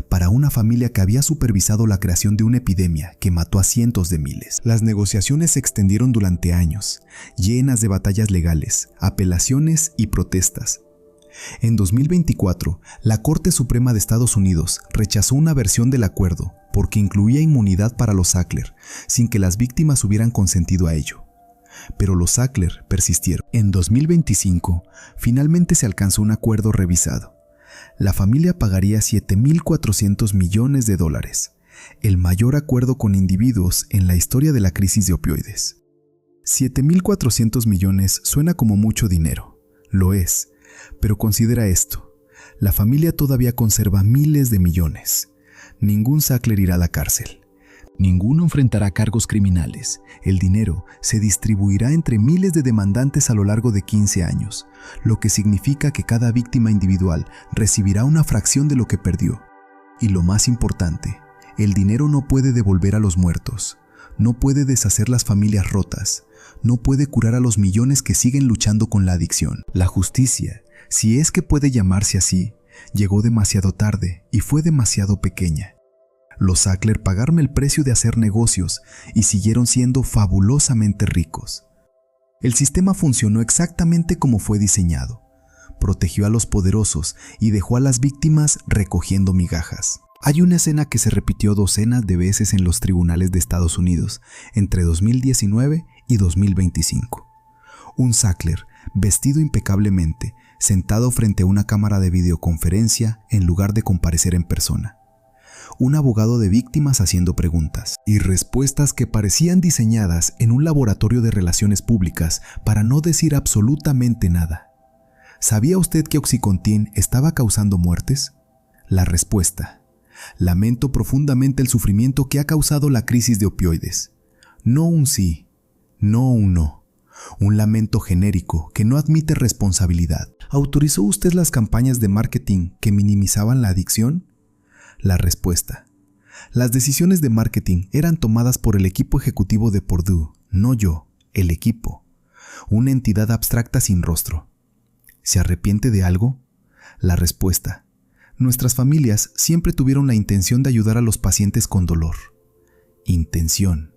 S1: Para una familia que había supervisado la creación de una epidemia que mató a cientos de miles. Las negociaciones se extendieron durante años, llenas de batallas legales, apelaciones y protestas. En 2024, la Corte Suprema de Estados Unidos rechazó una versión del acuerdo porque incluía inmunidad para los Sackler, sin que las víctimas hubieran consentido a ello. Pero los Sackler persistieron. En 2025, finalmente se alcanzó un acuerdo revisado. La familia pagaría $7,400 millones, el mayor acuerdo con individuos en la historia de la crisis de opioides. 7,400 millones suena como mucho dinero, lo es. Pero considera esto, la familia todavía conserva miles de millones. Ningún Sackler irá a la cárcel. Ninguno enfrentará cargos criminales. El dinero se distribuirá entre miles de demandantes a lo largo de 15 años, lo que significa que cada víctima individual recibirá una fracción de lo que perdió. Y lo más importante, el dinero no puede devolver a los muertos, no puede deshacer las familias rotas, no puede curar a los millones que siguen luchando con la adicción. La justicia, si es que puede llamarse así, llegó demasiado tarde y fue demasiado pequeña. Los Sackler pagaron el precio de hacer negocios y siguieron siendo fabulosamente ricos. El sistema funcionó exactamente como fue diseñado. Protegió a los poderosos y dejó a las víctimas recogiendo migajas. Hay una escena que se repitió docenas de veces en los tribunales de Estados Unidos entre 2019 y 2025. Un Sackler, vestido impecablemente, sentado frente a una cámara de videoconferencia en lugar de comparecer en persona. Un abogado de víctimas haciendo preguntas y respuestas que parecían diseñadas en un laboratorio de relaciones públicas para no decir absolutamente nada. ¿Sabía usted que Oxycontin estaba causando muertes? La respuesta: Lamento profundamente el sufrimiento que ha causado la crisis de opioides. No un sí, no un no. Un lamento genérico que no admite responsabilidad. ¿Autorizó usted las campañas de marketing que minimizaban la adicción? La respuesta: las decisiones de marketing eran tomadas por el equipo ejecutivo de Purdue, no yo, el equipo. Una entidad abstracta sin rostro. ¿Se arrepiente de algo? La respuesta: nuestras familias siempre tuvieron la intención de ayudar a los pacientes con dolor. Intención.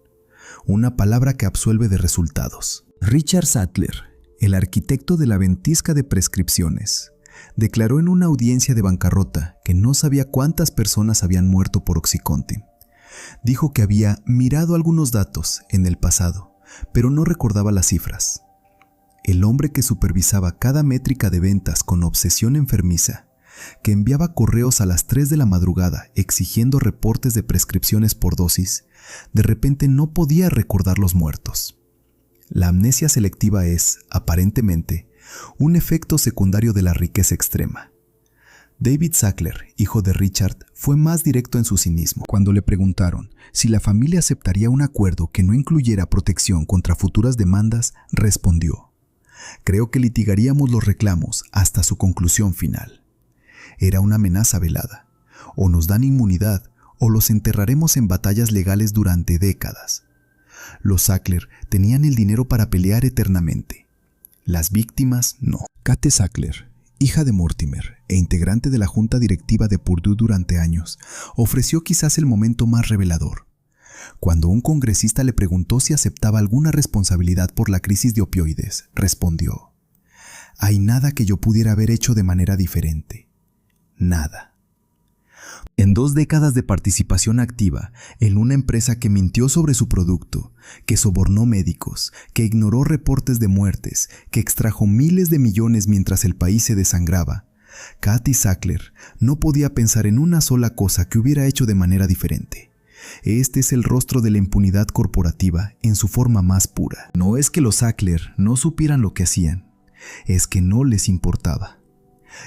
S1: Una palabra que absuelve de resultados. Richard Sackler, el arquitecto de la ventisca de prescripciones, declaró en una audiencia de bancarrota que no sabía cuántas personas habían muerto por OxyContin. Dijo que había mirado algunos datos en el pasado, pero no recordaba las cifras. El hombre que supervisaba cada métrica de ventas con obsesión enfermiza, que enviaba correos a las 3 de la madrugada exigiendo reportes de prescripciones por dosis, de repente no podía recordar los muertos. La amnesia selectiva es, aparentemente, un efecto secundario de la riqueza extrema. David Sackler, hijo de Richard, fue más directo en su cinismo. Cuando le preguntaron si la familia aceptaría un acuerdo que no incluyera protección contra futuras demandas, respondió: creo que litigaríamos los reclamos hasta su conclusión final. Era una amenaza velada. O nos dan inmunidad o los enterraremos en batallas legales durante décadas. Los Sackler tenían el dinero para pelear eternamente. Las víctimas no. Kate Sackler, hija de Mortimer e integrante de la junta directiva de Purdue durante años, ofreció quizás el momento más revelador. Cuando un congresista le preguntó si aceptaba alguna responsabilidad por la crisis de opioides, respondió: hay nada que yo pudiera haber hecho de manera diferente. Nada. En 2 décadas de participación activa en una empresa que mintió sobre su producto, que sobornó médicos, que ignoró reportes de muertes, que extrajo miles de millones mientras el país se desangraba, Katie Sackler no podía pensar en una sola cosa que hubiera hecho de manera diferente. Este es el rostro de la impunidad corporativa en su forma más pura. No es que los Sackler no supieran lo que hacían, es que no les importaba.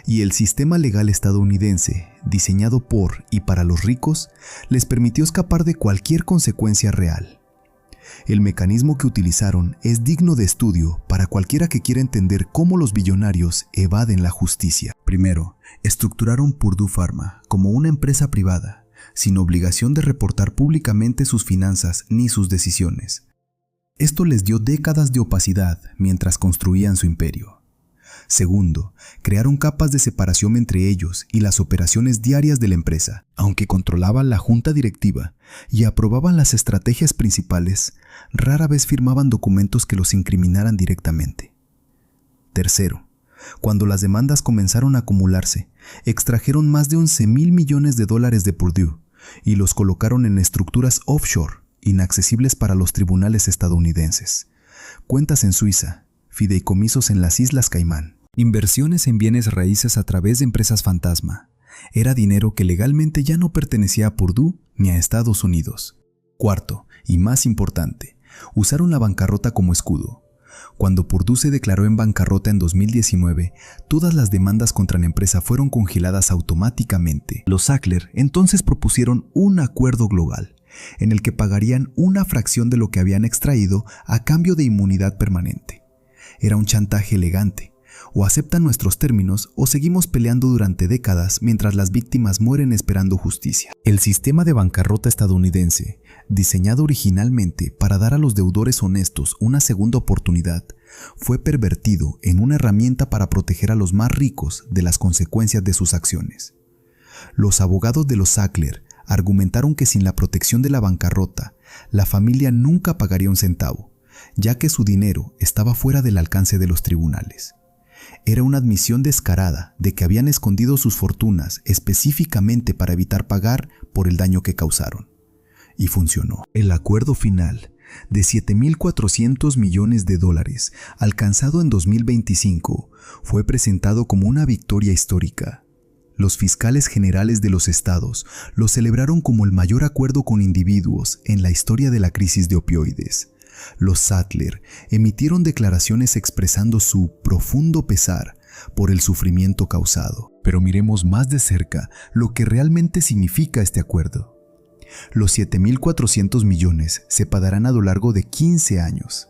S1: Y el sistema legal estadounidense, diseñado por y para los ricos, les permitió escapar de cualquier consecuencia real. El mecanismo que utilizaron es digno de estudio para cualquiera que quiera entender cómo los billonarios evaden la justicia. Primero, estructuraron Purdue Pharma como una empresa privada, sin obligación de reportar públicamente sus finanzas ni sus decisiones. Esto les dio décadas de opacidad mientras construían su imperio. Segundo, crearon capas de separación entre ellos y las operaciones diarias de la empresa. Aunque controlaban la junta directiva y aprobaban las estrategias principales, rara vez firmaban documentos que los incriminaran directamente. Tercero, cuando las demandas comenzaron a acumularse, extrajeron más de $11,000 millones de Purdue y los colocaron en estructuras offshore, inaccesibles para los tribunales estadounidenses. Cuentas en Suiza, fideicomisos en las Islas Caimán, inversiones en bienes raíces a través de empresas fantasma. Era dinero que legalmente ya no pertenecía a Purdue ni a Estados Unidos. Cuarto, y más importante, usaron la bancarrota como escudo. Cuando Purdue se declaró en bancarrota en 2019, todas las demandas contra la empresa fueron congeladas automáticamente. Los Sackler entonces propusieron un acuerdo global, en el que pagarían una fracción de lo que habían extraído a cambio de inmunidad permanente. Era un chantaje elegante. O aceptan nuestros términos o seguimos peleando durante décadas mientras las víctimas mueren esperando justicia. El sistema de bancarrota estadounidense, diseñado originalmente para dar a los deudores honestos una segunda oportunidad, fue pervertido en una herramienta para proteger a los más ricos de las consecuencias de sus acciones. Los abogados de los Sackler argumentaron que sin la protección de la bancarrota, la familia nunca pagaría un centavo, ya que su dinero estaba fuera del alcance de los tribunales. Era una admisión descarada de que habían escondido sus fortunas específicamente para evitar pagar por el daño que causaron. Y funcionó. El acuerdo final de $7,400 millones alcanzado en 2025 fue presentado como una victoria histórica. Los fiscales generales de los estados lo celebraron como el mayor acuerdo con individuos en la historia de la crisis de opioides. Los Sackler emitieron declaraciones expresando su profundo pesar por el sufrimiento causado. Pero miremos más de cerca lo que realmente significa este acuerdo. Los 7.400 millones se pagarán a lo largo de 15 años.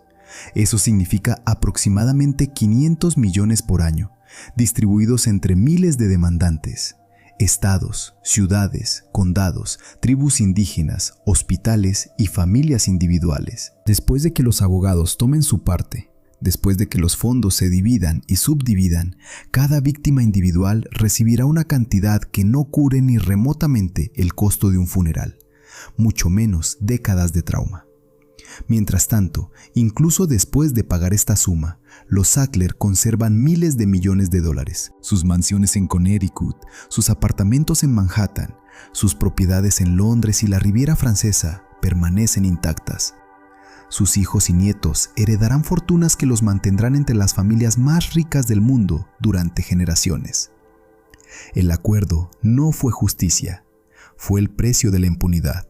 S1: Eso significa aproximadamente 500 millones por año, distribuidos entre miles de demandantes, estados, ciudades, condados, tribus indígenas, hospitales y familias individuales. Después de que los abogados tomen su parte, después de que los fondos se dividan y subdividan, cada víctima individual recibirá una cantidad que no cure ni remotamente el costo de un funeral, mucho menos décadas de trauma. Mientras tanto, incluso después de pagar esta suma, los Sackler conservan miles de millones de dólares, sus mansiones en Connecticut, sus apartamentos en Manhattan, sus propiedades en Londres y la Riviera Francesa permanecen intactas. Sus hijos y nietos heredarán fortunas que los mantendrán entre las familias más ricas del mundo durante generaciones. El acuerdo no fue justicia, fue el precio de la impunidad.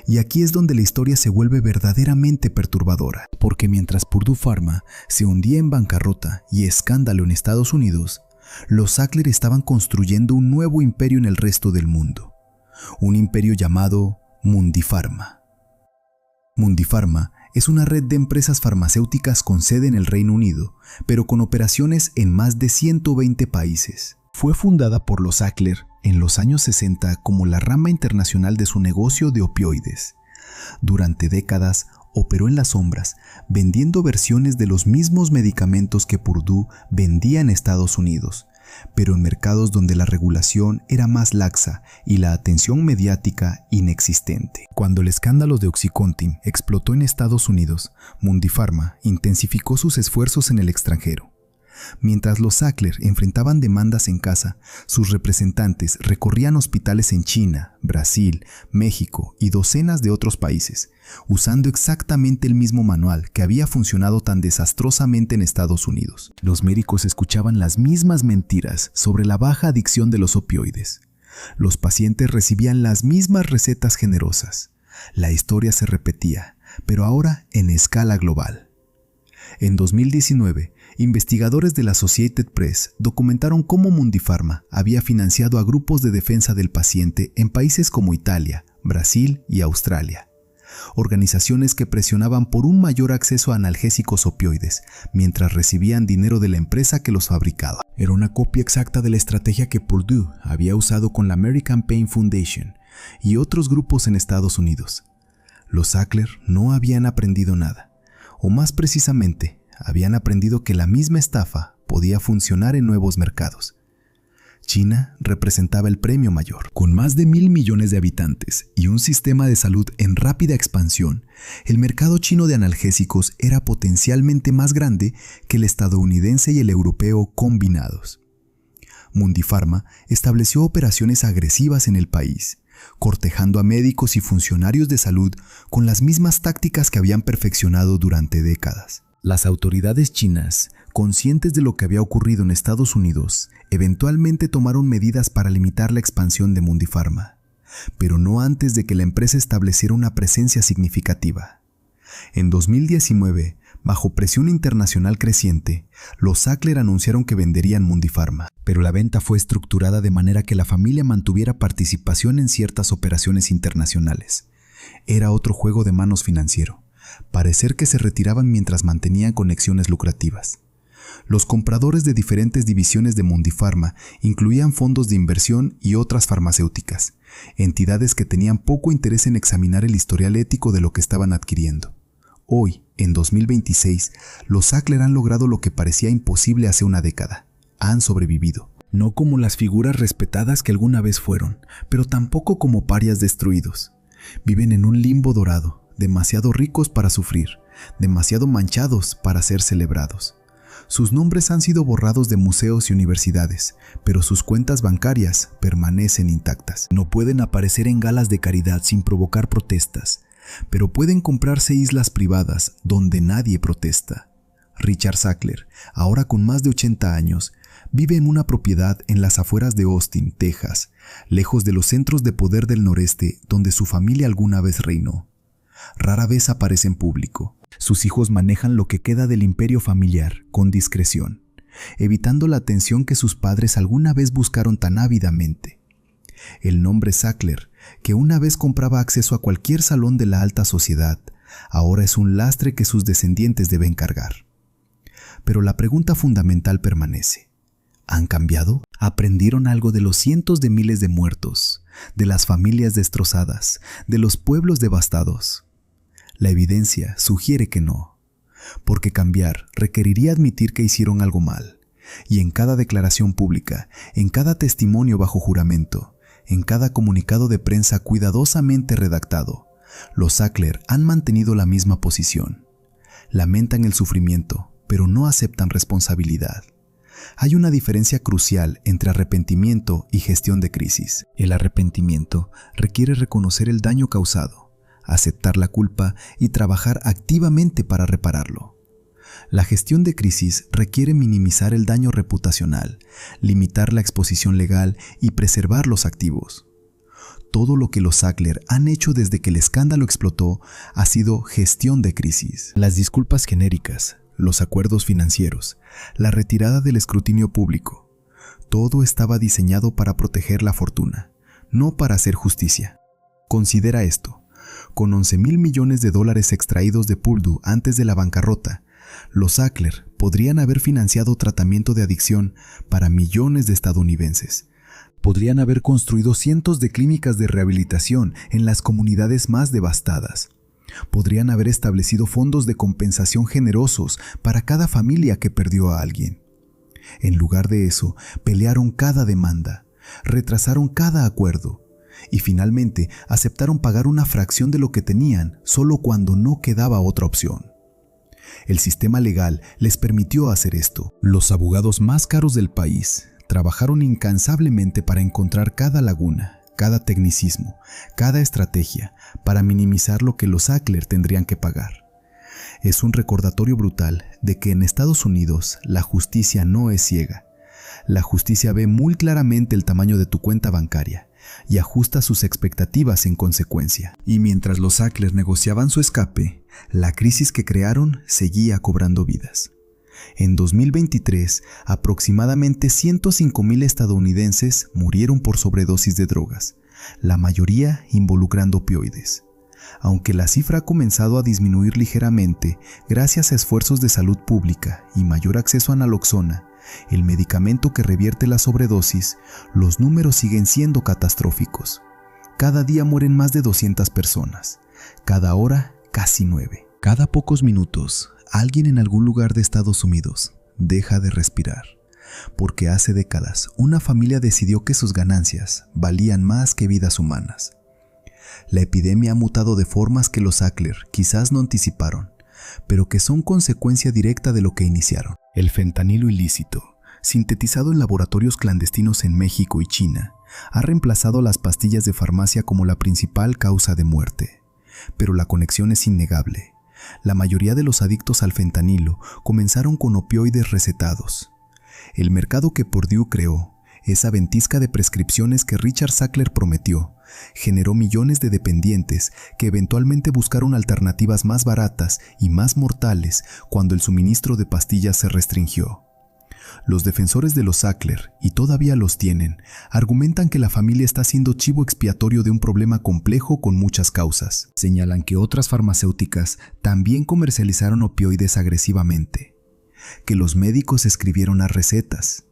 S1: Y aquí es donde la historia se vuelve verdaderamente perturbadora, porque mientras Purdue Pharma se hundía en bancarrota y escándalo en Estados Unidos, los Sackler estaban construyendo un nuevo imperio en el resto del mundo, un imperio llamado Mundipharma. Mundipharma es una red de empresas farmacéuticas con sede en el Reino Unido, pero con operaciones en más de 120 países. Fue fundada por los Sackler en los años 60 como la rama internacional de su negocio de opioides. Durante décadas operó en las sombras, vendiendo versiones de los mismos medicamentos que Purdue vendía en Estados Unidos, pero en mercados donde la regulación era más laxa y la atención mediática inexistente. Cuando el escándalo de OxyContin explotó en Estados Unidos, Mundipharma intensificó sus esfuerzos en el extranjero. Mientras los Sackler enfrentaban demandas en casa, sus representantes recorrían hospitales en China, Brasil, México y docenas de otros países, usando exactamente el mismo manual que había funcionado tan desastrosamente en Estados Unidos. Los médicos escuchaban las mismas mentiras sobre la baja adicción de los opioides. Los pacientes recibían las mismas recetas generosas. La historia se repetía, pero ahora en escala global. En 2019, investigadores de la Associated Press documentaron cómo Mundipharma había financiado a grupos de defensa del paciente en países como Italia, Brasil y Australia. Organizaciones que presionaban por un mayor acceso a analgésicos opioides, mientras recibían dinero de la empresa que los fabricaba. Era una copia exacta de la estrategia que Purdue había usado con la American Pain Foundation y otros grupos en Estados Unidos. Los Sackler no habían aprendido nada, o más precisamente, habían aprendido que la misma estafa podía funcionar en nuevos mercados. China representaba el premio mayor. Con más de 1.000 millones de habitantes y un sistema de salud en rápida expansión, el mercado chino de analgésicos era potencialmente más grande que el estadounidense y el europeo combinados. Mundipharma estableció operaciones agresivas en el país, cortejando a médicos y funcionarios de salud con las mismas tácticas que habían perfeccionado durante décadas. Las autoridades chinas, conscientes de lo que había ocurrido en Estados Unidos, eventualmente tomaron medidas para limitar la expansión de Mundipharma, pero no antes de que la empresa estableciera una presencia significativa. En 2019, bajo presión internacional creciente, los Sackler anunciaron que venderían Mundipharma, pero la venta fue estructurada de manera que la familia mantuviera participación en ciertas operaciones internacionales. Era otro juego de manos financiero. Parecer que se retiraban mientras mantenían conexiones lucrativas. Los compradores de diferentes divisiones de Mundipharma incluían fondos de inversión y otras farmacéuticas, entidades que tenían poco interés en examinar el historial ético de lo que estaban adquiriendo. Hoy, en 2026, los Sackler han logrado lo que parecía imposible hace una década. Han sobrevivido. No como las figuras respetadas que alguna vez fueron, pero tampoco como parias destruidos. Viven en un limbo dorado, demasiado ricos para sufrir, demasiado manchados para ser celebrados. Sus nombres han sido borrados de museos y universidades, pero sus cuentas bancarias permanecen intactas. No pueden aparecer en galas de caridad sin provocar protestas, pero pueden comprarse islas privadas donde nadie protesta. Richard Sackler, ahora con más de 80 años, vive en una propiedad en las afueras de Austin, Texas, lejos de los centros de poder del noreste donde su familia alguna vez reinó. Rara vez aparece en público. Sus hijos manejan lo que queda del imperio familiar con discreción, evitando la atención que sus padres alguna vez buscaron tan ávidamente. El nombre Sackler, que una vez compraba acceso a cualquier salón de la alta sociedad, ahora es un lastre que sus descendientes deben cargar. Pero la pregunta fundamental permanece. ¿Han cambiado? ¿Aprendieron algo de los cientos de miles de muertos, de las familias destrozadas, de los pueblos devastados? La evidencia sugiere que no, porque cambiar requeriría admitir que hicieron algo mal, y en cada declaración pública, en cada testimonio bajo juramento, en cada comunicado de prensa cuidadosamente redactado, los Sackler han mantenido la misma posición. Lamentan el sufrimiento, pero no aceptan responsabilidad. Hay una diferencia crucial entre arrepentimiento y gestión de crisis. El arrepentimiento requiere reconocer el daño causado, aceptar la culpa y trabajar activamente para repararlo. La gestión de crisis requiere minimizar el daño reputacional, limitar la exposición legal y preservar los activos. Todo lo que los Sackler han hecho desde que el escándalo explotó ha sido gestión de crisis. Las disculpas genéricas, los acuerdos financieros, la retirada del escrutinio público, todo estaba diseñado para proteger la fortuna, no para hacer justicia. Considera esto: con $11,000 millones extraídos de Purdue antes de la bancarrota, los Sackler podrían haber financiado tratamiento de adicción para millones de estadounidenses. Podrían haber construido cientos de clínicas de rehabilitación en las comunidades más devastadas. Podrían haber establecido fondos de compensación generosos para cada familia que perdió a alguien. En lugar de eso, pelearon cada demanda, retrasaron cada acuerdo y finalmente aceptaron pagar una fracción de lo que tenían solo cuando no quedaba otra opción. El sistema legal les permitió hacer esto. Los abogados más caros del país trabajaron incansablemente para encontrar cada laguna, cada tecnicismo, cada estrategia para minimizar lo que los Sackler tendrían que pagar. Es un recordatorio brutal de que en Estados Unidos la justicia no es ciega. La justicia ve muy claramente el tamaño de tu cuenta bancaria y ajusta sus expectativas en consecuencia. Y mientras los Sackler negociaban su escape, la crisis que crearon seguía cobrando vidas. En 2023, aproximadamente 105,000 estadounidenses murieron por sobredosis de drogas, la mayoría involucrando opioides. Aunque la cifra ha comenzado a disminuir ligeramente gracias a esfuerzos de salud pública y mayor acceso a naloxona, el medicamento que revierte la sobredosis, los números siguen siendo catastróficos. Cada día mueren más de 200 personas, cada hora casi 9. Cada pocos minutos, alguien en algún lugar de Estados Unidos deja de respirar, porque hace décadas una familia decidió que sus ganancias valían más que vidas humanas. La epidemia ha mutado de formas que los Sackler quizás no anticiparon, pero que son consecuencia directa de lo que iniciaron. El fentanilo ilícito, sintetizado en laboratorios clandestinos en México y China, ha reemplazado las pastillas de farmacia como la principal causa de muerte. Pero la conexión es innegable. La mayoría de los adictos al fentanilo comenzaron con opioides recetados. El mercado que Purdue creó, esa ventisca de prescripciones que Richard Sackler prometió, generó millones de dependientes que eventualmente buscaron alternativas más baratas y más mortales cuando el suministro de pastillas se restringió. Los defensores de los Sackler, y todavía los tienen, argumentan que la familia está siendo chivo expiatorio de un problema complejo con muchas causas. Señalan que otras farmacéuticas también comercializaron opioides agresivamente, que los médicos escribieron las recetas,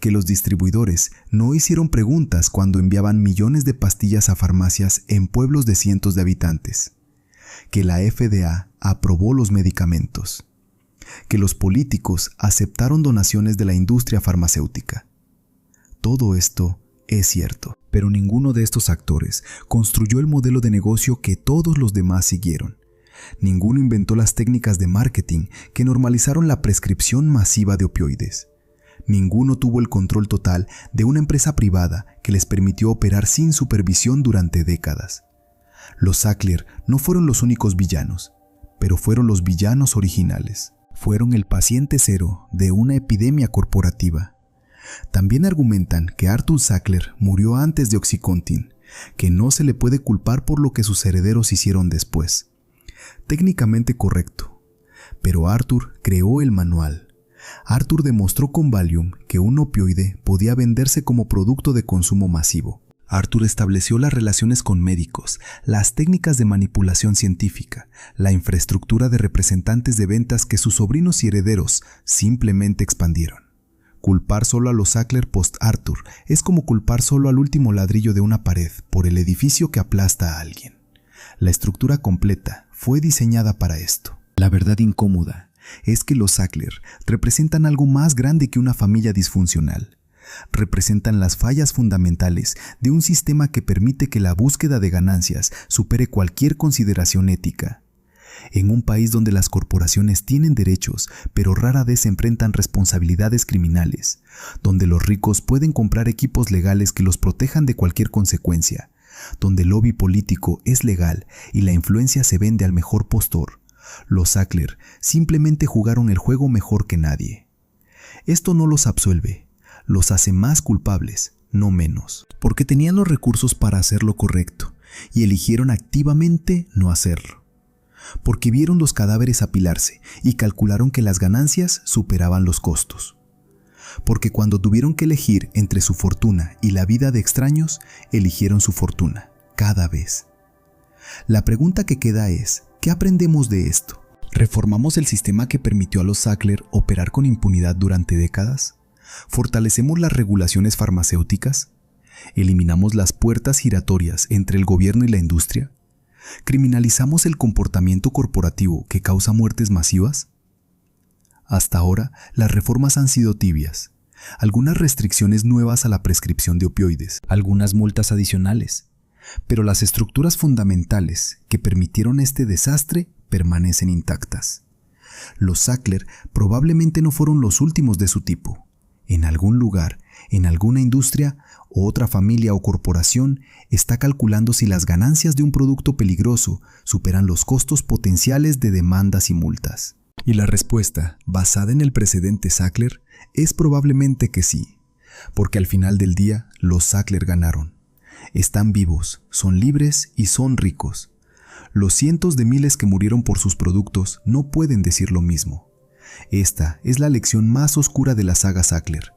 S1: que los distribuidores no hicieron preguntas cuando enviaban millones de pastillas a farmacias en pueblos de cientos de habitantes, que la FDA aprobó los medicamentos, que los políticos aceptaron donaciones de la industria farmacéutica. Todo esto es cierto, pero ninguno de estos actores construyó el modelo de negocio que todos los demás siguieron. Ninguno inventó las técnicas de marketing que normalizaron la prescripción masiva de opioides. Ninguno tuvo el control total de una empresa privada que les permitió operar sin supervisión durante décadas. Los Sackler no fueron los únicos villanos, pero fueron los villanos originales. Fueron el paciente cero de una epidemia corporativa. También argumentan que Arthur Sackler murió antes de OxyContin, que no se le puede culpar por lo que sus herederos hicieron después. Técnicamente correcto, pero Arthur creó el manual. Arthur demostró con Valium que un opioide podía venderse como producto de consumo masivo. Arthur estableció las relaciones con médicos, las técnicas de manipulación científica, la infraestructura de representantes de ventas que sus sobrinos y herederos simplemente expandieron. Culpar solo a los Sackler post-Arthur es como culpar solo al último ladrillo de una pared por el edificio que aplasta a alguien. La estructura completa fue diseñada para esto. La verdad incómoda es que los Sackler representan algo más grande que una familia disfuncional. Representan las fallas fundamentales de un sistema que permite que la búsqueda de ganancias supere cualquier consideración ética. En un país donde las corporaciones tienen derechos, pero rara vez enfrentan responsabilidades criminales, donde los ricos pueden comprar equipos legales que los protejan de cualquier consecuencia, donde el lobby político es legal y la influencia se vende al mejor postor, los Sackler simplemente jugaron el juego mejor que nadie. Esto no los absuelve, los hace más culpables, no menos, porque tenían los recursos para hacer lo correcto y eligieron activamente no hacerlo. Porque vieron los cadáveres apilarse y calcularon que las ganancias superaban los costos. Porque cuando tuvieron que elegir entre su fortuna y la vida de extraños, eligieron su fortuna, cada vez. La pregunta que queda es, ¿qué aprendemos de esto? ¿Reformamos el sistema que permitió a los Sackler operar con impunidad durante décadas? ¿Fortalecemos las regulaciones farmacéuticas? ¿Eliminamos las puertas giratorias entre el gobierno y la industria? ¿Criminalizamos el comportamiento corporativo que causa muertes masivas? Hasta ahora, las reformas han sido tibias. Algunas restricciones nuevas a la prescripción de opioides, algunas multas adicionales. Pero las estructuras fundamentales que permitieron este desastre permanecen intactas. Los Sackler probablemente no fueron los últimos de su tipo. En algún lugar, en alguna industria, otra familia o corporación está calculando si las ganancias de un producto peligroso superan los costos potenciales de demandas y multas. Y la respuesta, basada en el precedente Sackler, es probablemente que sí, porque al final del día los Sackler ganaron. Están vivos, son libres y son ricos. Los cientos de miles que murieron por sus productos no pueden decir lo mismo. Esta es la lección más oscura de la saga Sackler.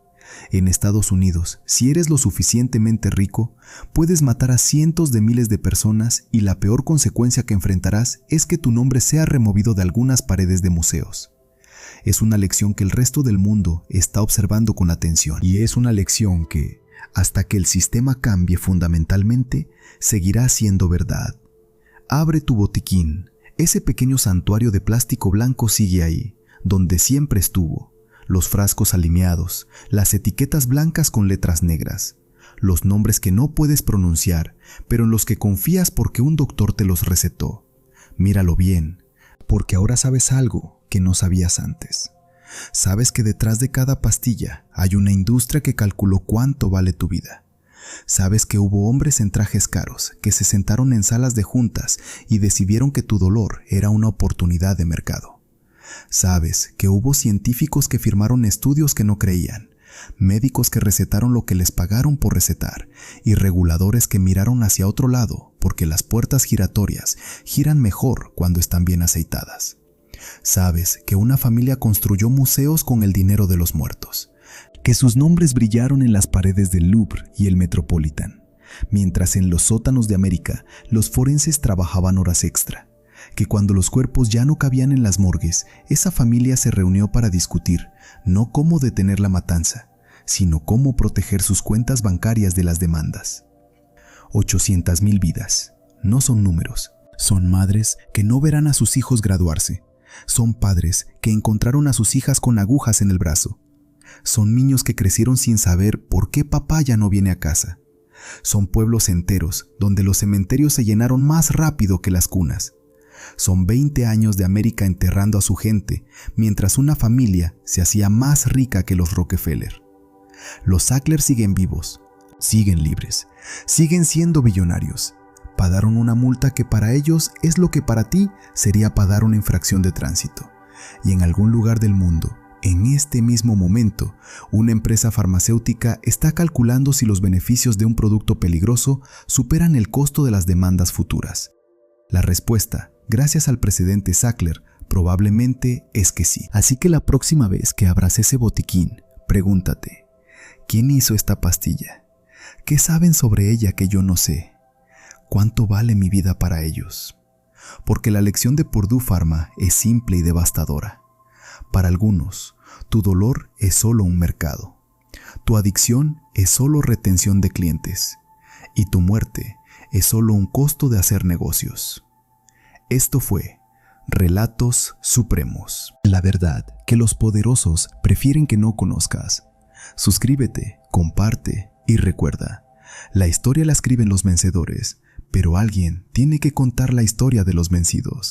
S1: En Estados Unidos, si eres lo suficientemente rico, puedes matar a cientos de miles de personas y la peor consecuencia que enfrentarás es que tu nombre sea removido de algunas paredes de museos. Es una lección que el resto del mundo está observando con atención y es una lección que, hasta que el sistema cambie fundamentalmente, seguirá siendo verdad. Abre tu botiquín. Ese pequeño santuario de plástico blanco sigue ahí, donde siempre estuvo. Los frascos alineados, las etiquetas blancas con letras negras, los nombres que no puedes pronunciar, pero en los que confías porque un doctor te los recetó. Míralo bien, porque ahora sabes algo que no sabías antes. Sabes que detrás de cada pastilla hay una industria que calculó cuánto vale tu vida. Sabes que hubo hombres en trajes caros que se sentaron en salas de juntas y decidieron que tu dolor era una oportunidad de mercado. Sabes que hubo científicos que firmaron estudios que no creían, médicos que recetaron lo que les pagaron por recetar y reguladores que miraron hacia otro lado porque las puertas giratorias giran mejor cuando están bien aceitadas. Sabes que una familia construyó museos con el dinero de los muertos, que sus nombres brillaron en las paredes del Louvre y el Metropolitan, mientras en los sótanos de América los forenses trabajaban horas extra. Que cuando los cuerpos ya no cabían en las morgues, esa familia se reunió para discutir no cómo detener la matanza, sino cómo proteger sus cuentas bancarias de las demandas. 800,000 vidas. No son números. Son madres que no verán a sus hijos graduarse. Son padres que encontraron a sus hijas con agujas en el brazo. Son niños que crecieron sin saber por qué papá ya no viene a casa. Son pueblos enteros donde los cementerios se llenaron más rápido que las cunas. Son 20 años de América enterrando a su gente, mientras una familia se hacía más rica que los Rockefeller. Los Sackler siguen vivos, siguen libres, siguen siendo billonarios. Pagaron una multa que para ellos es lo que para ti sería pagar una infracción de tránsito. Y en algún lugar del mundo, en este mismo momento, una empresa farmacéutica está calculando si los beneficios de un producto peligroso superan el costo de las demandas futuras. La respuesta, gracias al precedente Sackler, Probablemente es que sí. Así que la próxima vez que abras ese botiquín, pregúntate, ¿quién hizo esta pastilla? ¿Qué saben sobre ella que yo no sé? ¿Cuánto vale mi vida para ellos? Porque la lección de Purdue Pharma es simple y devastadora. Para algunos, tu dolor es solo un mercado. Tu adicción es solo retención de clientes. Y tu muerte es solo un costo de hacer negocios. Esto fue Relatos Supremos. La verdad que los poderosos prefieren que no conozcas. Suscríbete, comparte y recuerda, la historia la escriben los vencedores, pero alguien tiene que contar la historia de los vencidos.